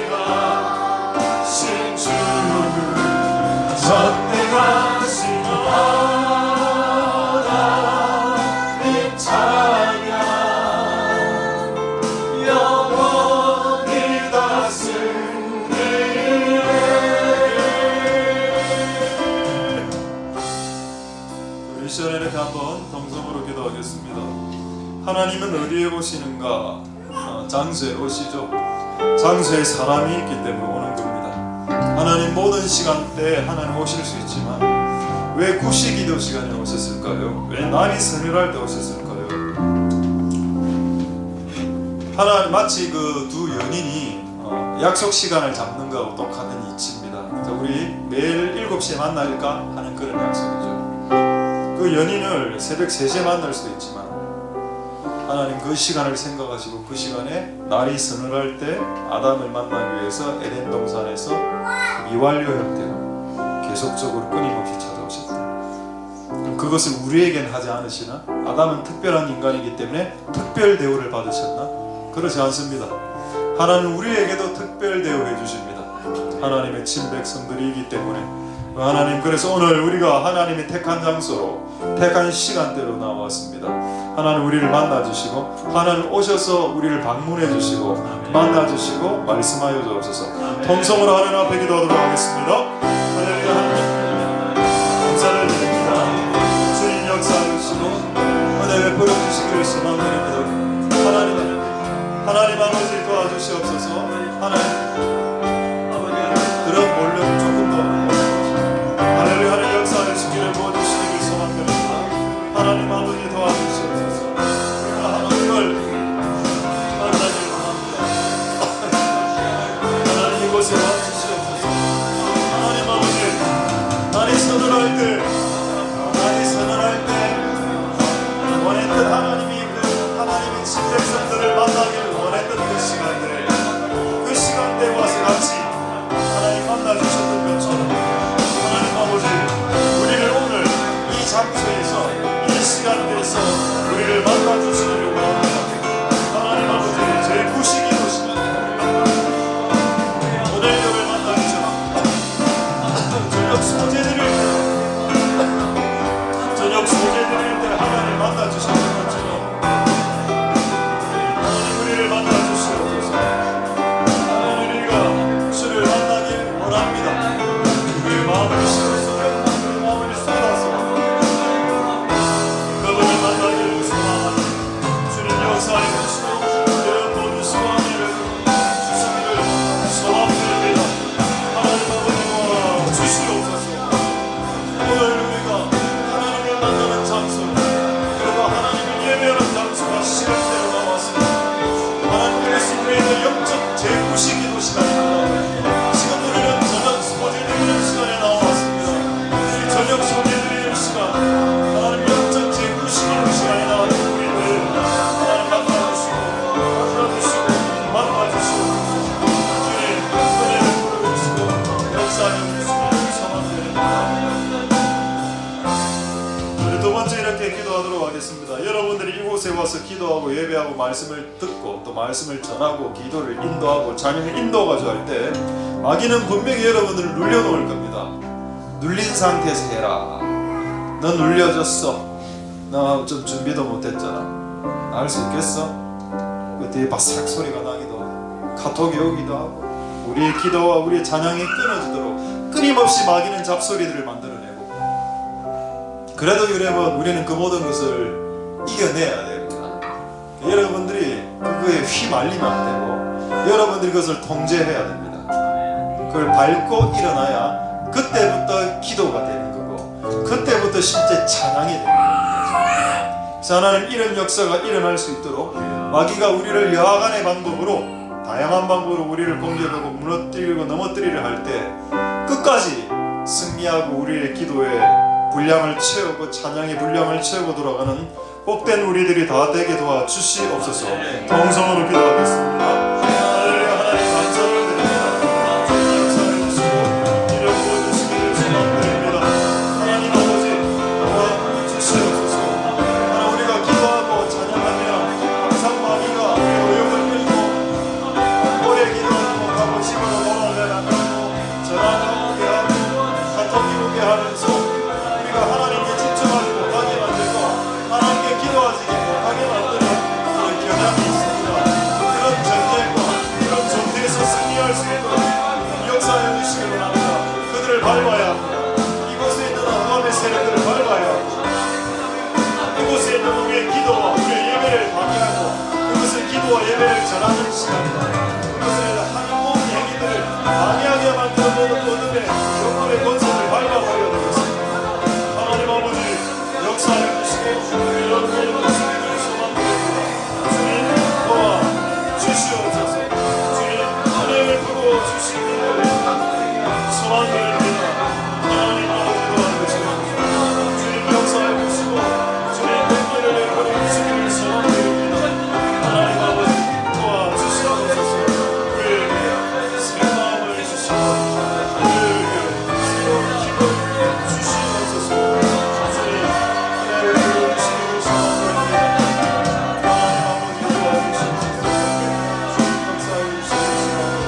주를 선택하신 하나님 찬양 영원히 다스리네. 우리 시간에 이렇게 한번 동성으로 기도하겠습니다. 하나님은 어디에 오시는가? 장소에 오시죠. 장소에 사람이 있기 때문에 오는 겁니다. 하나님 모든 시간대에 하나님 오실 수 있지만 왜 구시기도 시간에 오셨을까요? 왜 날이 서늘할 때 오셨을까요? 하나님 마치 그 두 연인이 약속 시간을 잡는 거하고 똑같은 이치입니다. 우리 매일 7시에 만날까 하는 그런 약속이죠. 그 연인을 새벽 3시에 만날 수도 있지만 하나님 그 시간을 생각하시고 그 시간에 날이 서늘할 때 아담을 만나기 위해서 에덴 동산에서 미완료 형태로 계속적으로 끊임없이 찾아오셨다. 그것을 우리에겐 하지 않으시나? 아담은 특별한 인간이기 때문에 특별 대우를 받으셨나? 그렇지 않습니다. 하나님 우리에게도 특별 대우해 주십니다. 하나님의 친백성들이기 때문에 하나님, 그래서 오늘 우리가 하나님이 택한 장소로 택한 시간대로 나왔습니다. 하나님 우리를 만나주시고 하나님 오셔서 우리를 방문해주시고 만나주시고 말씀하여 주옵소서. 통성으로 하나님 앞에 기도하도록 하겠습니다. 할렐루야. 하나님 감사를 드립니다. 주님 역사해 주시고 은혜 베풀어 주시기를 소망드립니다. 하나님 아버지 도와주시옵소서. 하나님 그런 몰려 조금 더 할렐루야. 하나님 역사해 주시기를 도와주시기를 소망드립니다. 하나님 아버지 도와주시옵소서. 우리가 하나님을 만나기를 원합니다. 하나님 이곳에 와주시옵소서. 하나님 아버지 날이 서늘할 때 원했던 하나님이 하나님의 친백성들을 만나기를 원했던 그 시간대에 와서 같이 하나님 만나주셨던 것처럼 하나님 아버지 우리를 오늘 이 장소에서 이 시간대에서 우리를 만나주시기를 원합니다. 하나님 아버지 제 구시기도 시간에 오늘교를 만나주셔서 저녁 소재드릴 때 하나님 만나주셨던 것처럼 하나님 우리를 만나주시옵소서. 하나님 우리가 주를 만나길 원합니다. 우리의 마음을 쏟아서 그분을 만나기를 소망합니다. 주님 역사해 주시고 여러분 주시고 은혜를 주시기를 소망드립니다. 하나님 아버지와 주시옵소서. 오늘 우리가 하나님을 만나는 장소 그리고 하나님을 예배하는 장소가 시간대로 나왔습니다. 하나님 그래서 우리는 영적 재구시 기도 시간입니다. 지금 우리는 저녁 소개드리는 시간에 나왔습니다. 이 저녁 소개드리는 시간 하나님 영적 재구시 기도 시간에 나왔던 우리들 하나님 만나주시고 주님 은혜를 부어주시고 역사하여 주시기를 소망드립니다. 두 번째 이렇게 기도하도록 하겠습니다. 여러분들이 이곳에 와서 기도하고 예배하고 말씀을 듣고 또 말씀을 전하고 기도를 인도하고 찬양을 인도가지고 할 때 마귀는 분명히 여러분들을 눌려놓을 겁니다. 눌린 상태에서 해라. 너 눌려졌어. 너 좀 준비도 못했잖아. 할 수 있겠어? 그 뒤에 바삭 소리가 나기도 하고 카톡이 오기도 하고 우리의 기도와 우리의 찬양이 끊어지도록 끊임없이 마귀는 잡소리들을 만들어내고 그래도 여러분 우리는 그 모든 것을 이겨내야 됩니다. 여러분들이 그거에 휘말리면 안 되고 여러분들이 그것을 통제해야 됩니다. 그걸 밟고 일어나야 그때부터 기도가 되는 거고 그때부터 실제 찬양이 되는 겁니다. 그래서 하나님 이런 역사가 일어날 수 있도록 마귀가 우리를 여하간의 방법으로 다양한 방법으로 우리를 공격하고 무너뜨리고 넘어뜨리려 할 때 끝까지 승리하고 우리의 기도에 분량을 채우고 찬양의 분량을 채우고 돌아가는 복된 우리들이 다 되게 도와주시옵소서. 통성으로 기도하겠습니다. 할렐루야. 하나님 감사를 드립니다. 역사해 주시고 이를 부어주시기를 소망드립니다. 하나님 아버지 도와주시옵소서. 하나님 우리가 기도하고 찬양하며 항상 마귀가 우리의 의욕을 끌고 전하는 시간이다. 그것을 하는 모든 행위들을 방해하게 만드는 모든 어둠의 경험의 권세를 밟아버려야 되겠습니다. 하나님 아버지 역사해 주시고 이런 모든 주님을 소망드립니다. 주님 도와 주시옵소서. 주님 하늘을 보고 주시기를 소망드립니다. 하나님 아버지 도와주시고 주님 역사해 주시고 주님 백기를 내버려 주시기를 소망드립니다. 하나님 아버지 도와주시옵소서. 우리에게 새 마음을 주시고 우리에게 새로운 힘을 주시옵소서. 주님 하늘을 보고 주시기를 소망드립니다. 하나님 아버지 도와주시옵소서. 주님 역사해 주시옵소서.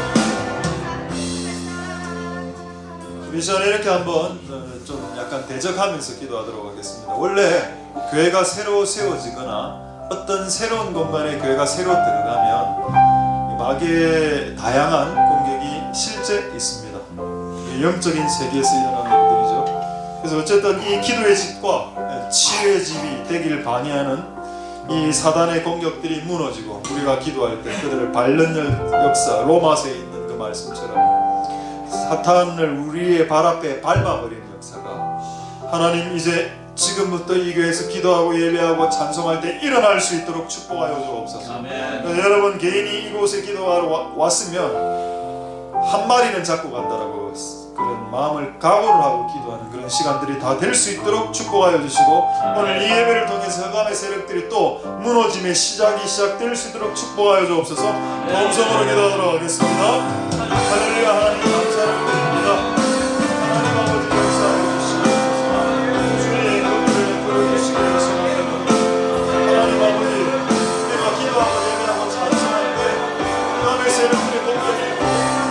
우리 전에 이렇게 한번 좀 약간 대적하면서 기도하도록 하겠습니다. 원래 교회가 새로 세워지거나 어떤 새로운 공간에 교회가 새로 들어가면 마귀의 다양한 공격이 실제 있습니다. 영적인 세계에서 일어나는 일들이죠. 그래서 어쨌든 이 기도의 집과 치유의 집이 되기를 방해하는 이 사단의 공격들이 무너지고 우리가 기도할 때 그들을 밟는 역사, 로마서에 있는 그 말씀처럼 사탄을 우리의 발 앞에 밟아버리는 역사가 하나님 이제 지금부터 이 교회에서 기도하고 예배하고 찬송할 때 일어날 수 있도록 축복하여 주옵소서. 여러분 개인이 이곳에 기도하러 왔으면 한 마리는 잡고 간다라고 그런 마음을 각오를 하고 기도하는 그런 시간들이 다 될 수 있도록 축복하여 주시고 오늘 이 예배를 통해서 흑암의 세력들이 또 무너짐의 시작이 시작될 수 있도록 축복하여 주옵소서. 동성으로 기도하도록 하겠습니다. 할렐루야. 하나님 감사를 드립니다. 하나님 아버지 역사해 주시옵소서. 주의 은혜를 보여주시기를 소망합니다. 하나님 아버지 우리가 기도하고 예배하고 찬송할 때 흑암의 세력들의 공격이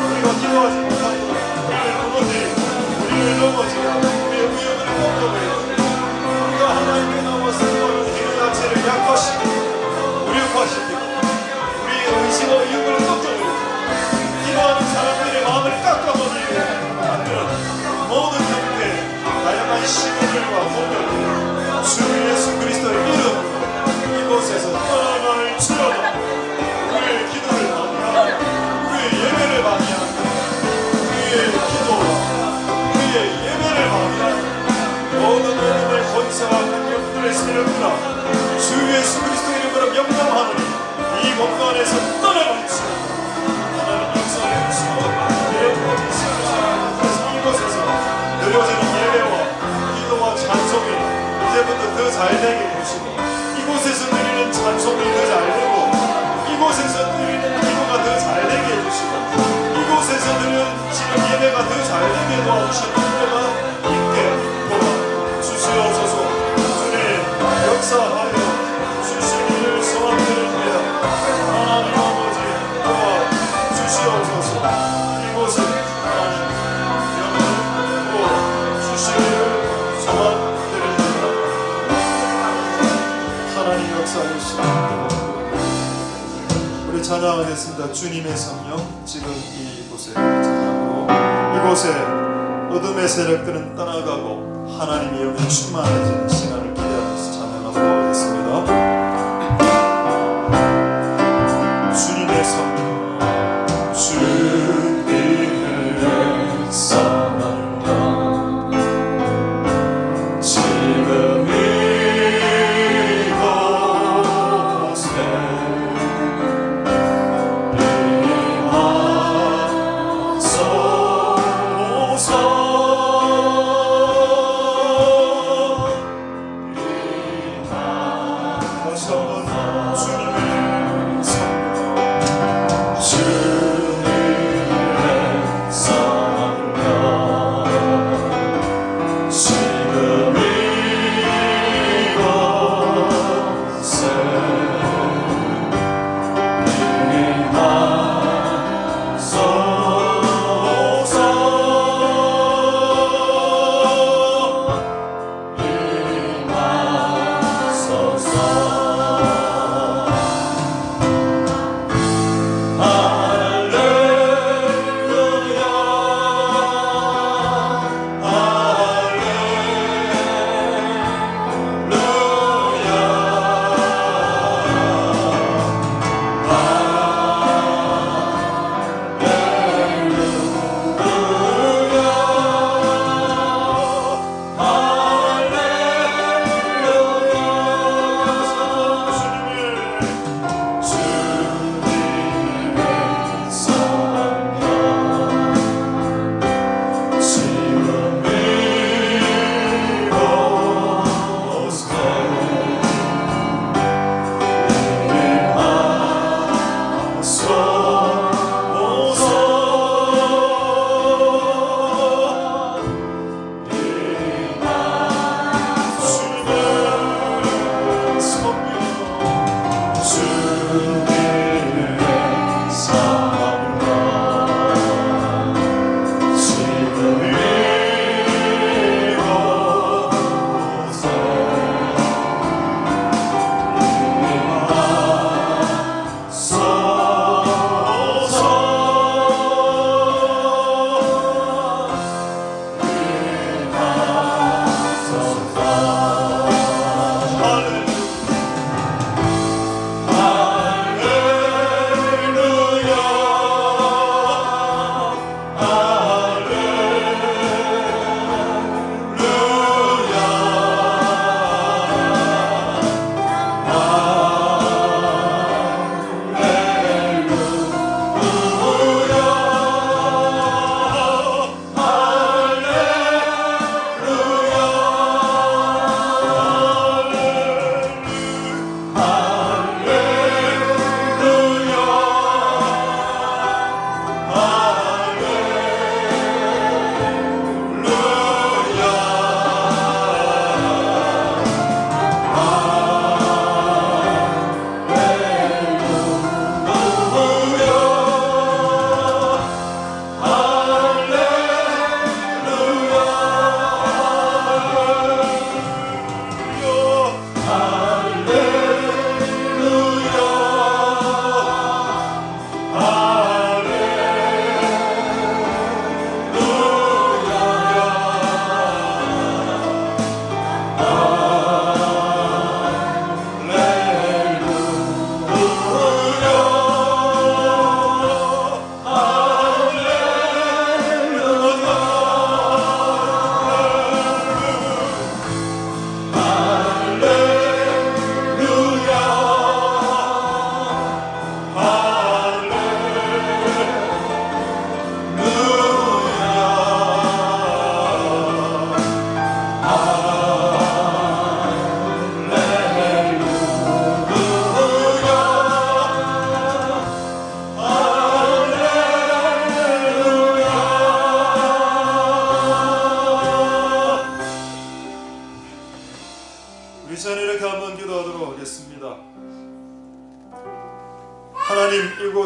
우리가 기도하지 못하도록 우리를 무너뜨리고 우리를 넘어지고 우리의 의욕을 꺾어버리고 우리가 하나님께 넘어서 하는 힘 자체를 약화시키고 무력화시키고 우리의 의지와 의욕을 꺾어버리고 기도하는 사람들의 마음을 깎아버리고 만드는 모든 형태의 다양한 시민들과 공격을 주 예수 그리스도의 이름으로 이곳에서 떠날지어다. 우리의 기도를 방해하고 우리의 예배를 방해하고 우리의 기도와 우리의 예배를 방해하고 모든 어둠의 권세와 공격들의 세력들아 주 예수 그리스도의 이름으로 명령하노니 이 공간에서 떠나갈지어다. 하나님 역사해 주시고 이곳에서 드려지는 예배와 기도와 찬송이 이제부터 더 잘되게 해주시고 이곳에서 드리는 찬송이 더 잘되고 이곳에서 드리는 기도가 더 잘되게 해주시고 이곳에서 드려지는 예배가 더 잘되게 도와주시는 은혜가 있게 도와주시옵소서. 주님 역사하여 주시기를 소망드립니다. 하나님 아버지 도와주시옵소서. 이곳에 하나님 영을 부어주시기를 소망드립니다. 하나님 역사해 주시옵소서. 우리 찬양하겠습니다. 주님의 성령 지금 이곳에 찬양으로 이곳에 어둠의 세력들은 떠나가고 하나님의 영이 충만해지는 시간을 기대하면서 찬양하도록 하겠습니다. 주님의 성령 주님의 성령 지금 이곳에 주님의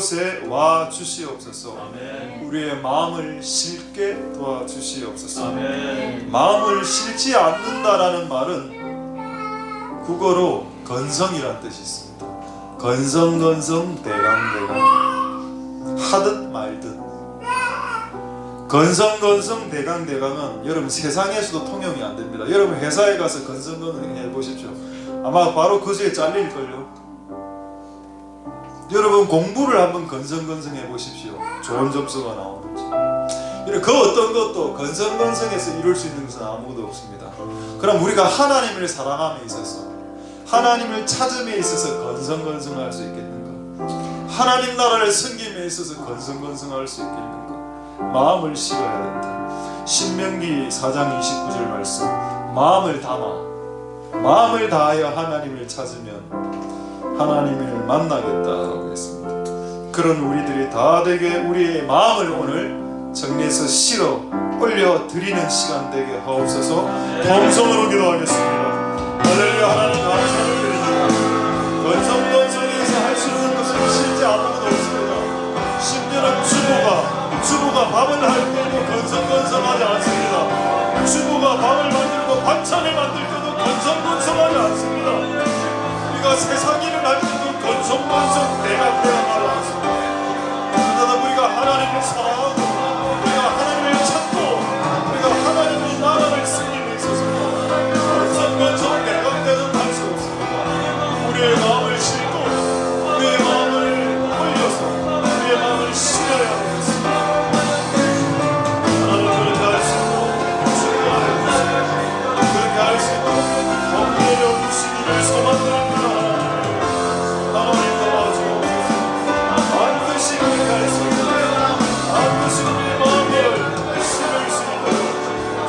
이곳에 와 주시옵소서. 아멘. 우리의 마음을 실게 도와주시옵소서. 아멘. 마음을 실지 않는다라는 말은 국어로 건성이라는 뜻이 있습니다. 건성건성 대강대강, 하듯 말듯. 건성건성 대강대강은 여러분 세상에서도 통용이 안 됩니다. 여러분 회사에 가서 건성건성 해보십시오. 아마 바로 그 주에 잘릴걸요. 여러분 공부를 한번 건성건성 해보십시오. 좋은 점수가 나오는지. 그 어떤 것도 건성건성해서 이룰 수 있는 것은 아무것도 없습니다. 그럼 우리가 하나님을 사랑함에 있어서, 하나님을 찾음에 있어서 건성건성할 수 있겠는가? 하나님 나라를 섬김에 있어서 건성건성할 수 있겠는가? 마음을 실어야 된다. 신명기 4장 29절 말씀, 마음을 다하여 하나님을 찾으면 하나님을 만나겠다라고 했습니다. 그런 우리들이 다 되게 우리의 마음을 오늘 정리해서 실어 올려드리는 시간 되게 하옵소서. 동성으로 기도하겠습니다. 할렐루야. 하나님 감사드립니다. 건성건성에서 할 수 있는 것은 실제 아무것도 없습니다. 심지어는 주부가 밥을 할 때도 건성건성하지 않습니다. 주부가 밥을 만들고 반찬을 만들 때도 건성건성하지 않습니다. 우리가 세상 일을 할 때도 건성건성 대강대강하지 않습니다. 그러나 우리가 하나님을 사랑하고 우리가 하나님을 찾고 우리가 하나님의 나라를 섬김에 있어서 건성건성 대강대강 할 수 없습니다. 우리의 마음을 싣고 우리의 마음을 올려서 우리의 마음을 실어야 하겠습니다. 하나님 그렇게 할 수 있도록 축복하여 주시고 그렇게 할 수 있도록 공내려 주시기를 소망드립니다. 하나님 도와주옵소서. 반드시 그렇게 할 수 있도록 반드시 우리의 마음을 실을 수 있도록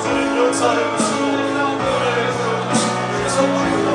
주님 역사해 주시고 은혜를 부어주시기를 소망드립니다.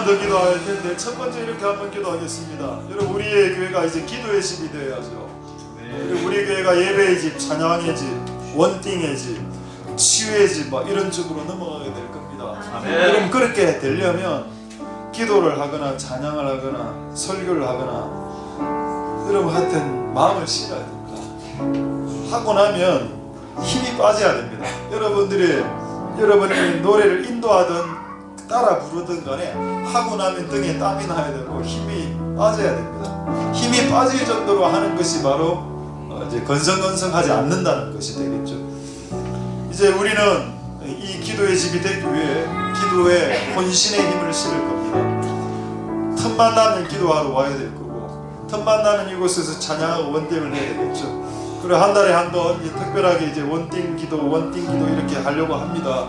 더 기도할 텐데 첫 번째 이렇게 한번 기도하겠습니다. 여러분 우리의 교회가 이제 기도의 집이 되어야죠. 우리 교회가 예배의 집, 찬양의 집, 원띵의 집, 치유의 집 이런 쪽으로 넘어가게 될 겁니다. 여러분 그렇게 되려면 기도를 하거나 찬양을 하거나 설교를 하거나 여러분 하여튼 마음을 실어야 됩니다. 하고 나면 힘이 빠져야 됩니다. 여러분이 노래를 인도하든 따라 부르든 간에 하고 나면 등에 땀이 나야 되고 힘이 빠져야 됩니다. 힘이 빠질 정도로 하는 것이 바로 이제 건성건성하지 않는다는 것이 되겠죠. 이제 우리는 이 기도의 집이 되기 위해 기도에 혼신의 힘을 실을 겁니다. 틈만 나면 기도하러 와야 될 거고 틈만 나면 이곳에서 찬양하고 원띵을 해야 되겠죠. 그리고 한 달에 한 번 특별하게 이제 원띵 기도 이렇게 하려고 합니다.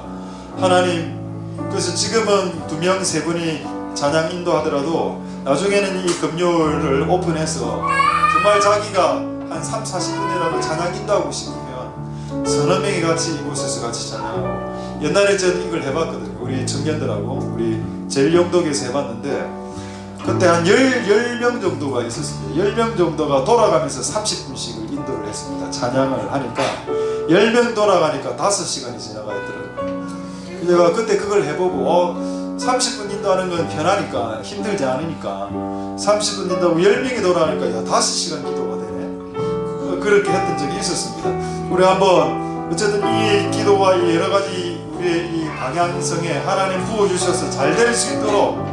하나님 그래서 지금은 2명 3분이 찬양 인도하더라도 나중에는 이 금요일을 오픈해서 정말 자기가 한 3-40분이라도 찬양 인도하고 싶으면 서너 명이 같이 이곳에서 같이 찬양하고 옛날에 저는 이걸 해봤거든요. 우리 청년들하고 우리 제일영덕에서 해봤는데 그때 한 10명 정도가 있었습니다. 10명 정도가 돌아가면서 30분씩을 인도를 했습니다. 찬양을 하니까 10명 돌아가니까 5시간이 지나가 있더라고요. 제가 그때 그걸 해보고 30분 인도하는 건 편하니까 힘들지 않으니까 30분 인도하고 10명이 돌아가니까 5시간 기도가 되네. 그렇게 했던 적이 있었습니다. 우리 한번 어쨌든 이 기도와 이 여러가지 우리의 이 방향성에 하나님 부어주셔서 잘 될 수 있도록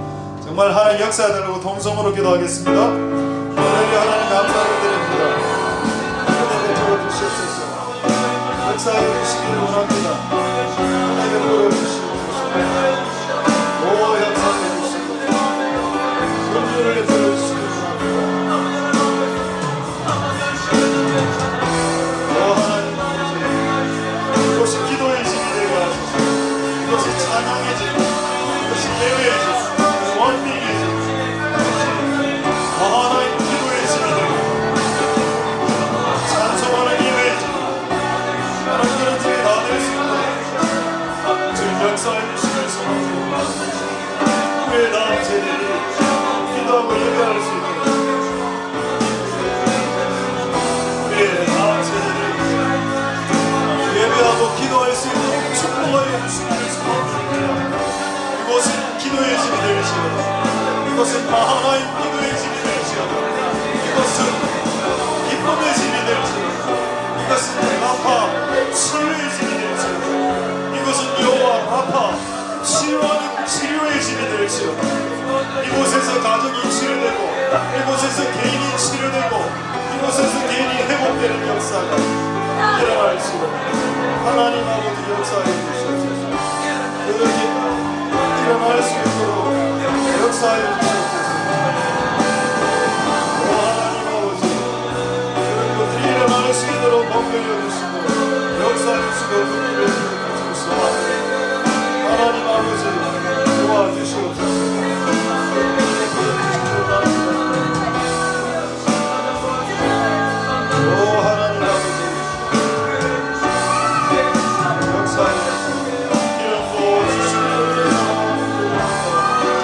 정말 하나님 역사해달라고 동성으로 기도하겠습니다. 할렐루야. 하나님 감사를 드립니다. 은혜 베풀어 주시옵소서. 역사해 주시기를 원합니다. 베풀어 주시옵소서. 오 역사해 주시고 긍휼을 베풀어 주시기 원합니다. 오 하나님 이것이 기도의 집이 되게 하소서. 이것이 찬양의 집, 이것이 예배의 집, 원띵의 집, 인도하여 주시기를 소망드립니다. 이곳은 기도의 집이 되시오다. 이것은 마하나임 기도의 집이 되시오다. 이것은 기쁨의 집이 되시오다. 이것은 라파 치유의 집이 되시오다. 이것은 여호와 라파 치유하는 치료의 집이 되시오다. 이곳에서 가정이 치료되고, 이곳에서 개인이 치료되고, 이곳에서 개인이 회복되는 역사가 일어날 수 있도록 하나님 아버지 역사해 주시옵소서. 그렇게 일어날 수 있도록 역사해 주시옵소서. 오 하나님 아버지, 그런 것들이 일어날 수 있도록 먹여려 주시고 역사해 주시고 그들을 주옵소서. 하나님 아버지 도와주시옵소서. 오 하나님 아버지 역사해 이런 거 주시옵소서.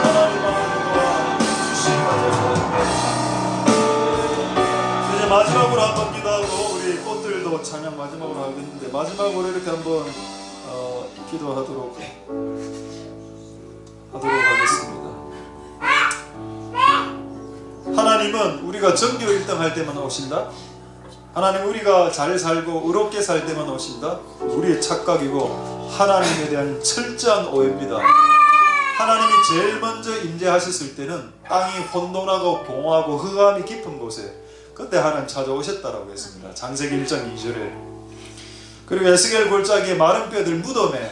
하나님 아버지 도와주시옵소서. 이제 마지막으로 한번 기도하고 우리 꽃들도 찬양 마지막으로 하겠는데, 마지막으로 이렇게 한번 기도하도록 하겠습니다. 하나님은 우리가 전교 1등 할 때만 오신다. 하나님 우리가 잘 살고 의롭게 살 때만 오신다. 우리의 착각이고 하나님에 대한 철저한 오해입니다. 하나님이 제일 먼저 임재하셨을 때는 땅이 혼돈하고 공허하고 흑암이 깊은 곳에, 그때 하나님 찾아오셨다라고 했습니다. 창세기 1장 2절에. 그리고 에스겔 골짜기의 마른 뼈들 무덤에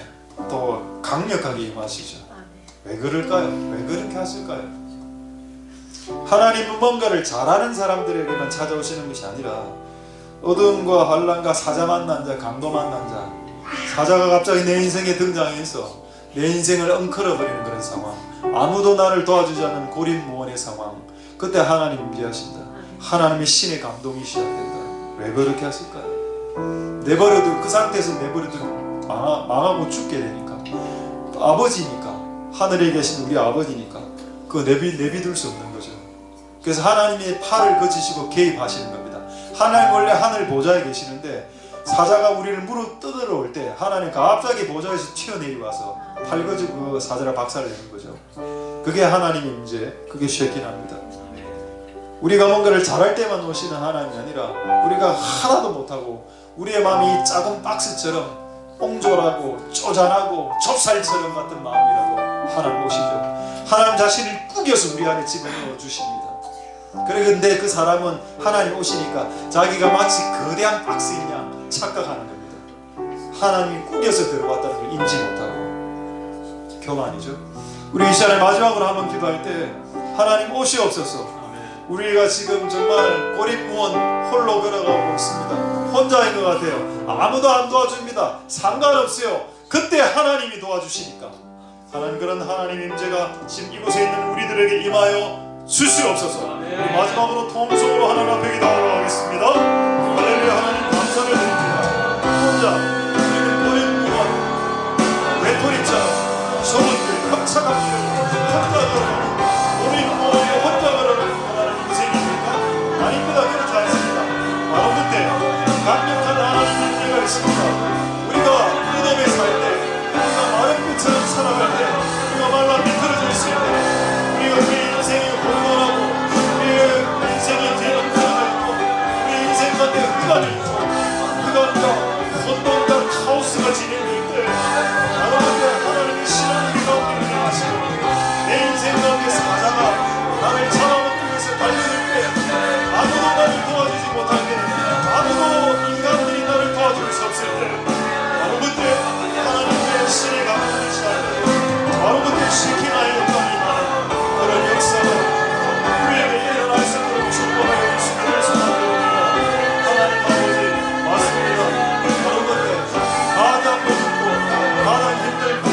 또 강력하게 임하시죠. 왜 그럴까요? 왜 그렇게 하실까요? 하나님은 뭔가를 잘하는 사람들에게만 찾아오시는 것이 아니라 어둠과 환난과 사자 만난 자, 강도 만난 자, 사자가 갑자기 내 인생에 등장해서 내 인생을 엉클어버리는 그런 상황, 아무도 나를 도와주지 않는 고립무원의 상황, 그때 하나님 임재하신다. 하나님의 신의 감동이 시작된다. 왜 그렇게 하실까요? 내버려도 그 상태에서 내버려도 망하고 죽게 되니까, 아버지니까, 하늘에 계신 우리 아버지니까 그거 내비둘 수 없는 거죠. 그래서 하나님의 팔을 거치시고 개입하시는 겁니다. 하나님 원래 하늘 보좌에 계시는데 사자가 우리를 무릎 뜯으러 올 때 하나님 갑자기 보좌에서 튀어내려와서 팔 거치고 그 사자를 박살내는 거죠. 그게 하나님의 임재, 그게 쉐킨합니다. 우리가 뭔가를 잘할 때만 오시는 하나님이 아니라 우리가 하나도 못하고 우리의 마음이 작은 박스처럼 옹졸하고 쪼잔하고 좁쌀처럼 같은 마음이라도 하나님 오시죠. 하나님 자신을 꾸겨서 우리 안에 집어넣어 주십니다. 그런데 그 사람은 하나님 오시니까 자기가 마치 거대한 박스인 양 착각하는 겁니다. 하나님이 꾸겨서 들어왔다는 걸 인지 못하고 교만이죠. 우리 이 시간에 마지막으로 한번 기도할 때 하나님 오시옵소서. 우리가 지금 정말 고립무원 홀로 걸어가고 있습니다. 혼자인 것 같아요. 아무도 안 도와줍니다. 상관없어요. 그때 하나님이 도와주시니까, 하나님 그런 하나님 임재가 지금 이곳에 있는 우리들에게 임하여 주시옵소서. 우리 마지막으로 통성으로 하나님 앞에 기도하도록 하겠습니다. 할렐루야. 하나님 감사를 드립니다. 혼자 우리는 고립무원 외톨이처럼 소문들 깜짝한 혼자 걸어가는 고립무원의 혼자 걸어가는 아닙니다. 그렇지 않습니다. 바로 그때 강력한 하나님의 임재가 있습니다. 우리가 무덤에 살 때, 우리가 마른 뼈처럼 살아갈 때, 우리가 말라 비틀어져 있을 때, 우리가 우리 인생이 혼돈하고 우리의 인생이 뒤엉켜져 있고 우리 인생 가운데 흑암이 있고 흑암과 혼돈과 카오스가 진행될 때, 바로 그때 하나님의 신앙을 우리 가운데 일어나시고 내 인생 가운데 사자가 나를 잡아먹기 위해서 달려들 때, 아무도 나를 도와주지 못할 때, 아무도 인간들이 나를 도와줄 수 없을 때, 바로 그때 하나님의 신의 감동이 시작되고 바로 그때 시키나의 역할이 임하는 그런 역사가 우리에게 일어날 수 있도록 축복하여 주시기를 소망드립니다. 하나님 아버지 맞습니다. 바로 그때 가장 어둡고 가장 힘들고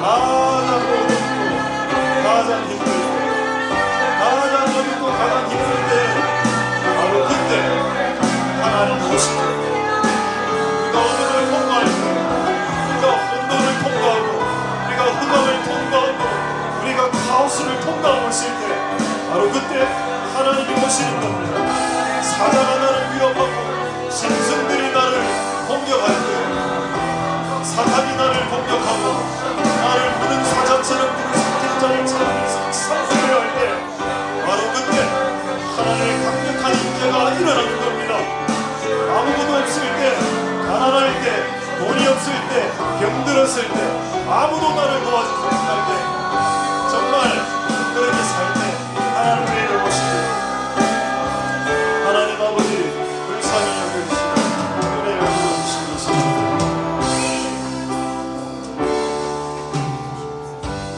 가장 어둡고 가장 힘들고 가장 어렵고 가장 힘들 때, 바로 그때 하나님 오시고 우리가 어둠을 통과할 때, 우리가 혼돈을 통과하고 우리가 흑암을 통과하고 우리가 카오스를 통과하고 있을 때, 바로 그때 하나님이 오시는 겁니다. 사자가 나를 위협하고 짐승들이 나를 공격할 때, 사탄이 나를 공격할 때, 것처럼 부르짖는 자를 찾으면서 상승해야 할 때 바로 그때 하나님의 강력한 임재가 일어나는 겁니다. 아무것도 없을 때, 가난할 때, 돈이 없을 때, 병들었을 때, 아무도 나를 도와주지 못할 때, 정말 그렇게 살 때 하나님의 일을 오시고 하나님 아버지 불쌍히 여겨주시고 은혜를 부어주시고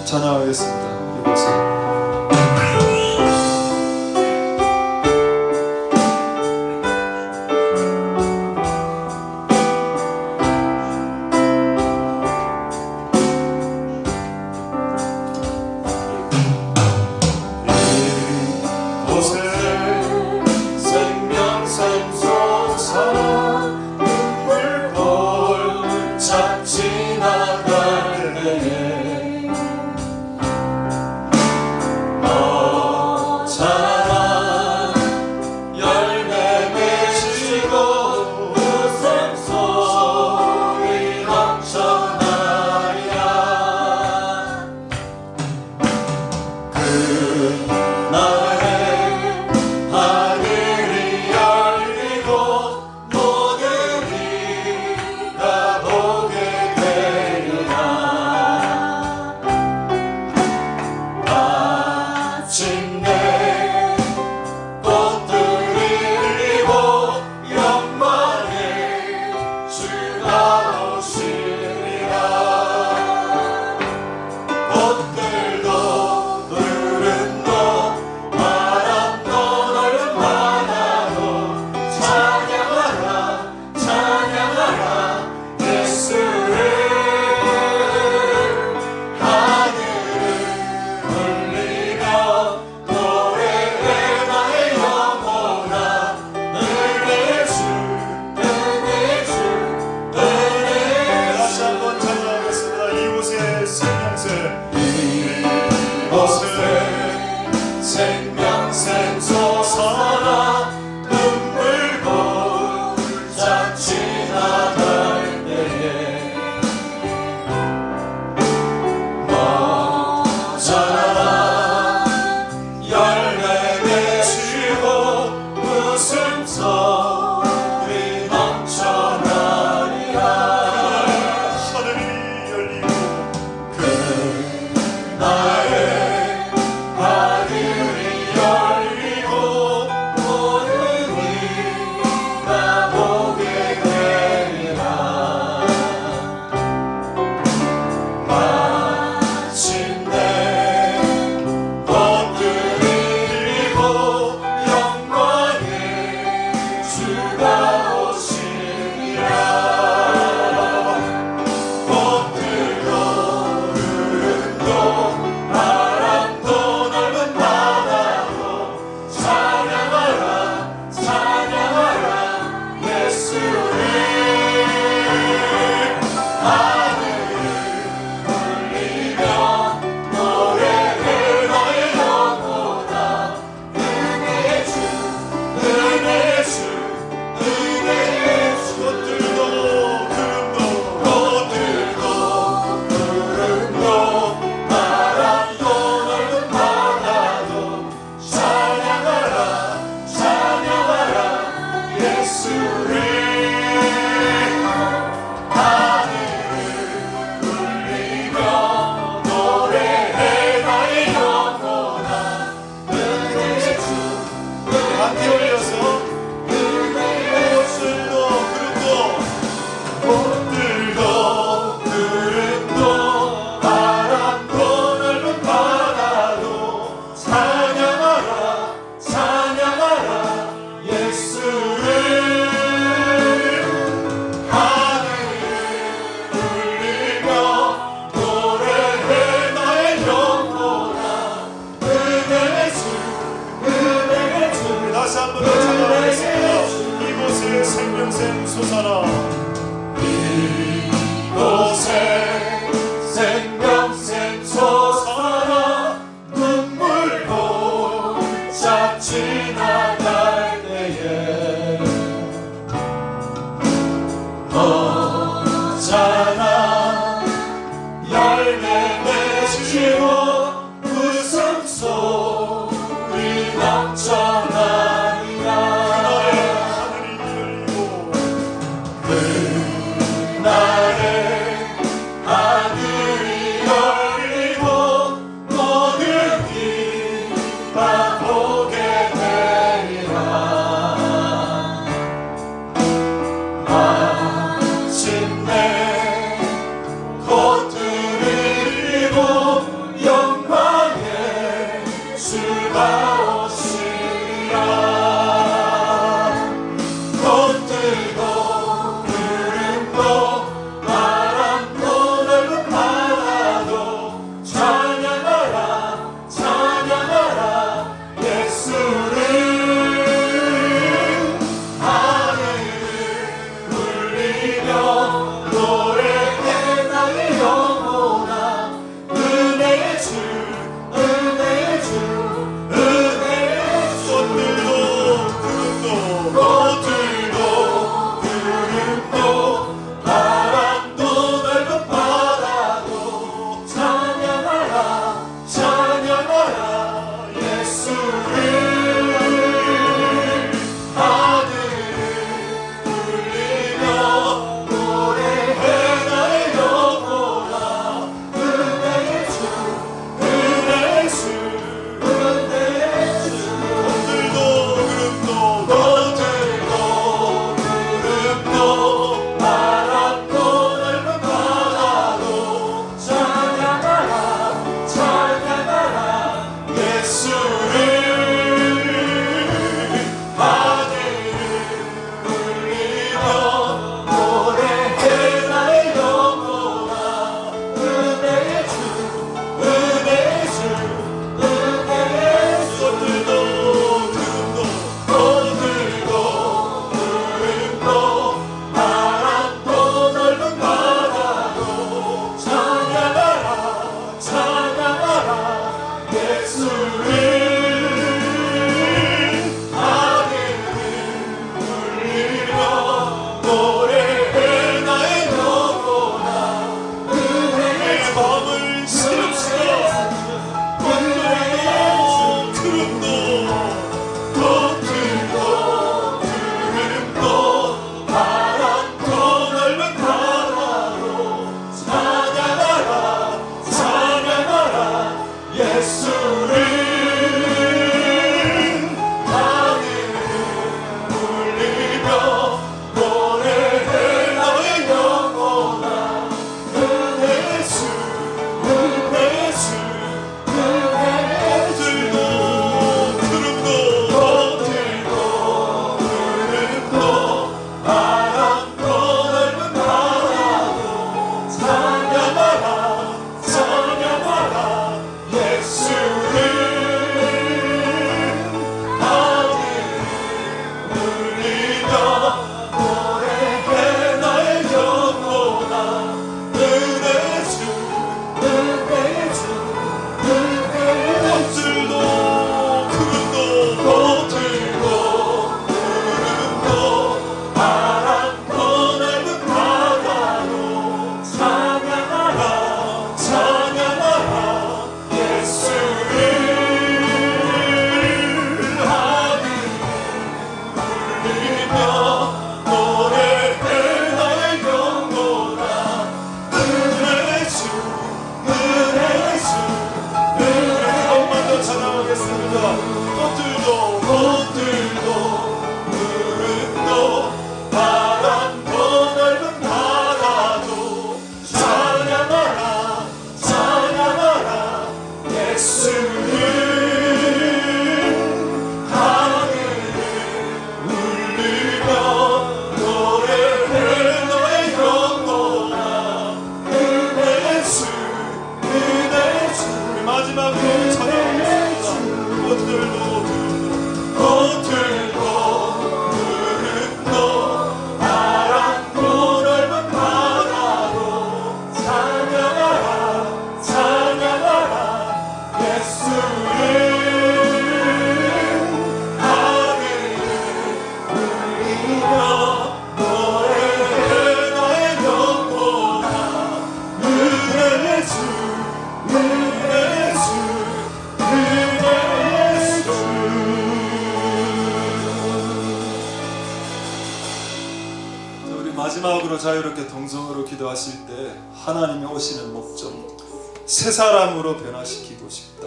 찬양하겠습니다. 이곳에 열매 맺으시고 마지막으로 자유롭게 동성으로 기도하실 때 하나님이 오시는 목적, 새 사람으로 변화시키고 싶다.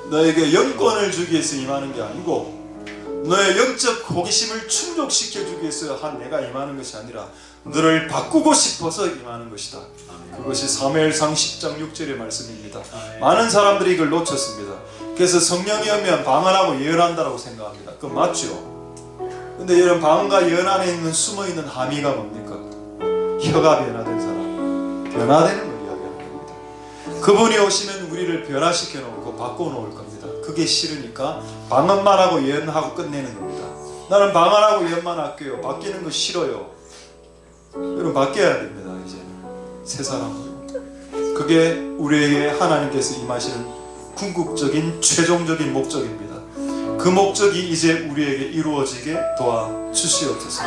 너에게 영권을 주기 위해서 임하는 게 아니고 너의 영적 호기심을 충족시켜주기 위해서 내가 임하는 것이 아니라 너를 바꾸고 싶어서 임하는 것이다. 그것이 사무엘상 10장 6절의 말씀입니다. 많은 사람들이 이걸 놓쳤습니다. 그래서 성령이 오면 방언하고 예언한다고 생각합니다. 그건 맞죠. 근데 여러분, 방언과 예언 안에 있는 숨어있는 함의가 뭡니까? 혀가 변화된 사람, 변화되는 걸 이야기하는 겁니다. 그분이 오시면 우리를 변화시켜 놓고 바꿔 놓을 겁니다. 그게 싫으니까 방언만 하고 예언하고 끝내는 겁니다. 나는 방언하고 예언만 할게요. 바뀌는 거 싫어요. 여러분, 바뀌어야 됩니다. 이제 새 사람으로. 그게 우리에게 하나님께서 임하시는 궁극적인 최종적인 목적입니다. 그 목적이 이제 우리에게 이루어지게 도와주시옵소서.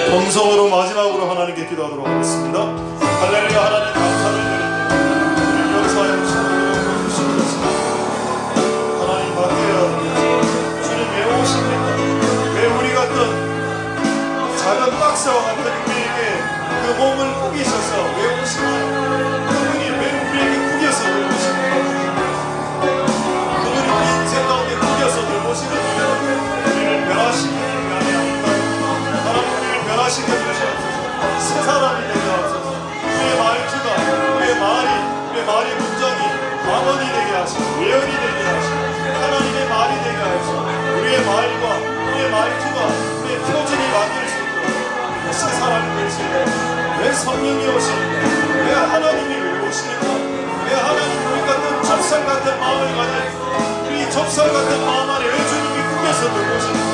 동성으로 마지막으로 하나님께 기도하도록 하겠습니다. 할렐루야. 하나님 감사를 드립니다. 우리 역사에 오시는 주시옵소서. 하나님 바뀌어야 합니다. 주님 왜 오십니까? 왜 우리 같은 작은 박스와 같은 우리에게 그 몸을 꾸기셔서 왜 오시나요? 그분이 왜 우리에게 꾸겨서 오십니까? 그분이 우리 인생 가운데 꾸겨서 오시는 우리를 변화시키기 위함이 아닐까요? 하나님, 우리를 변화시켜 주시옵소서. 새 사람이 되게 하옵소서. 우리의 말투가, 우리의 말의 문장이 방언이 되게 하시고 예언이 되게 하시고 하나님의 말이 되게 하시고 우리의 말과 우리의 말투가 우리의 표정이 만들 수 있도록 새 사람이 될 수 있도록. 왜 성령이 오십니까? 왜 하나님이 왜 오십니까? 왜 하나님 우리 같은 좁쌀 같은 마음을 가진 우리 좁쌀 같은 마음 안에 왜 주님이 꾸겨서 들어오십니까?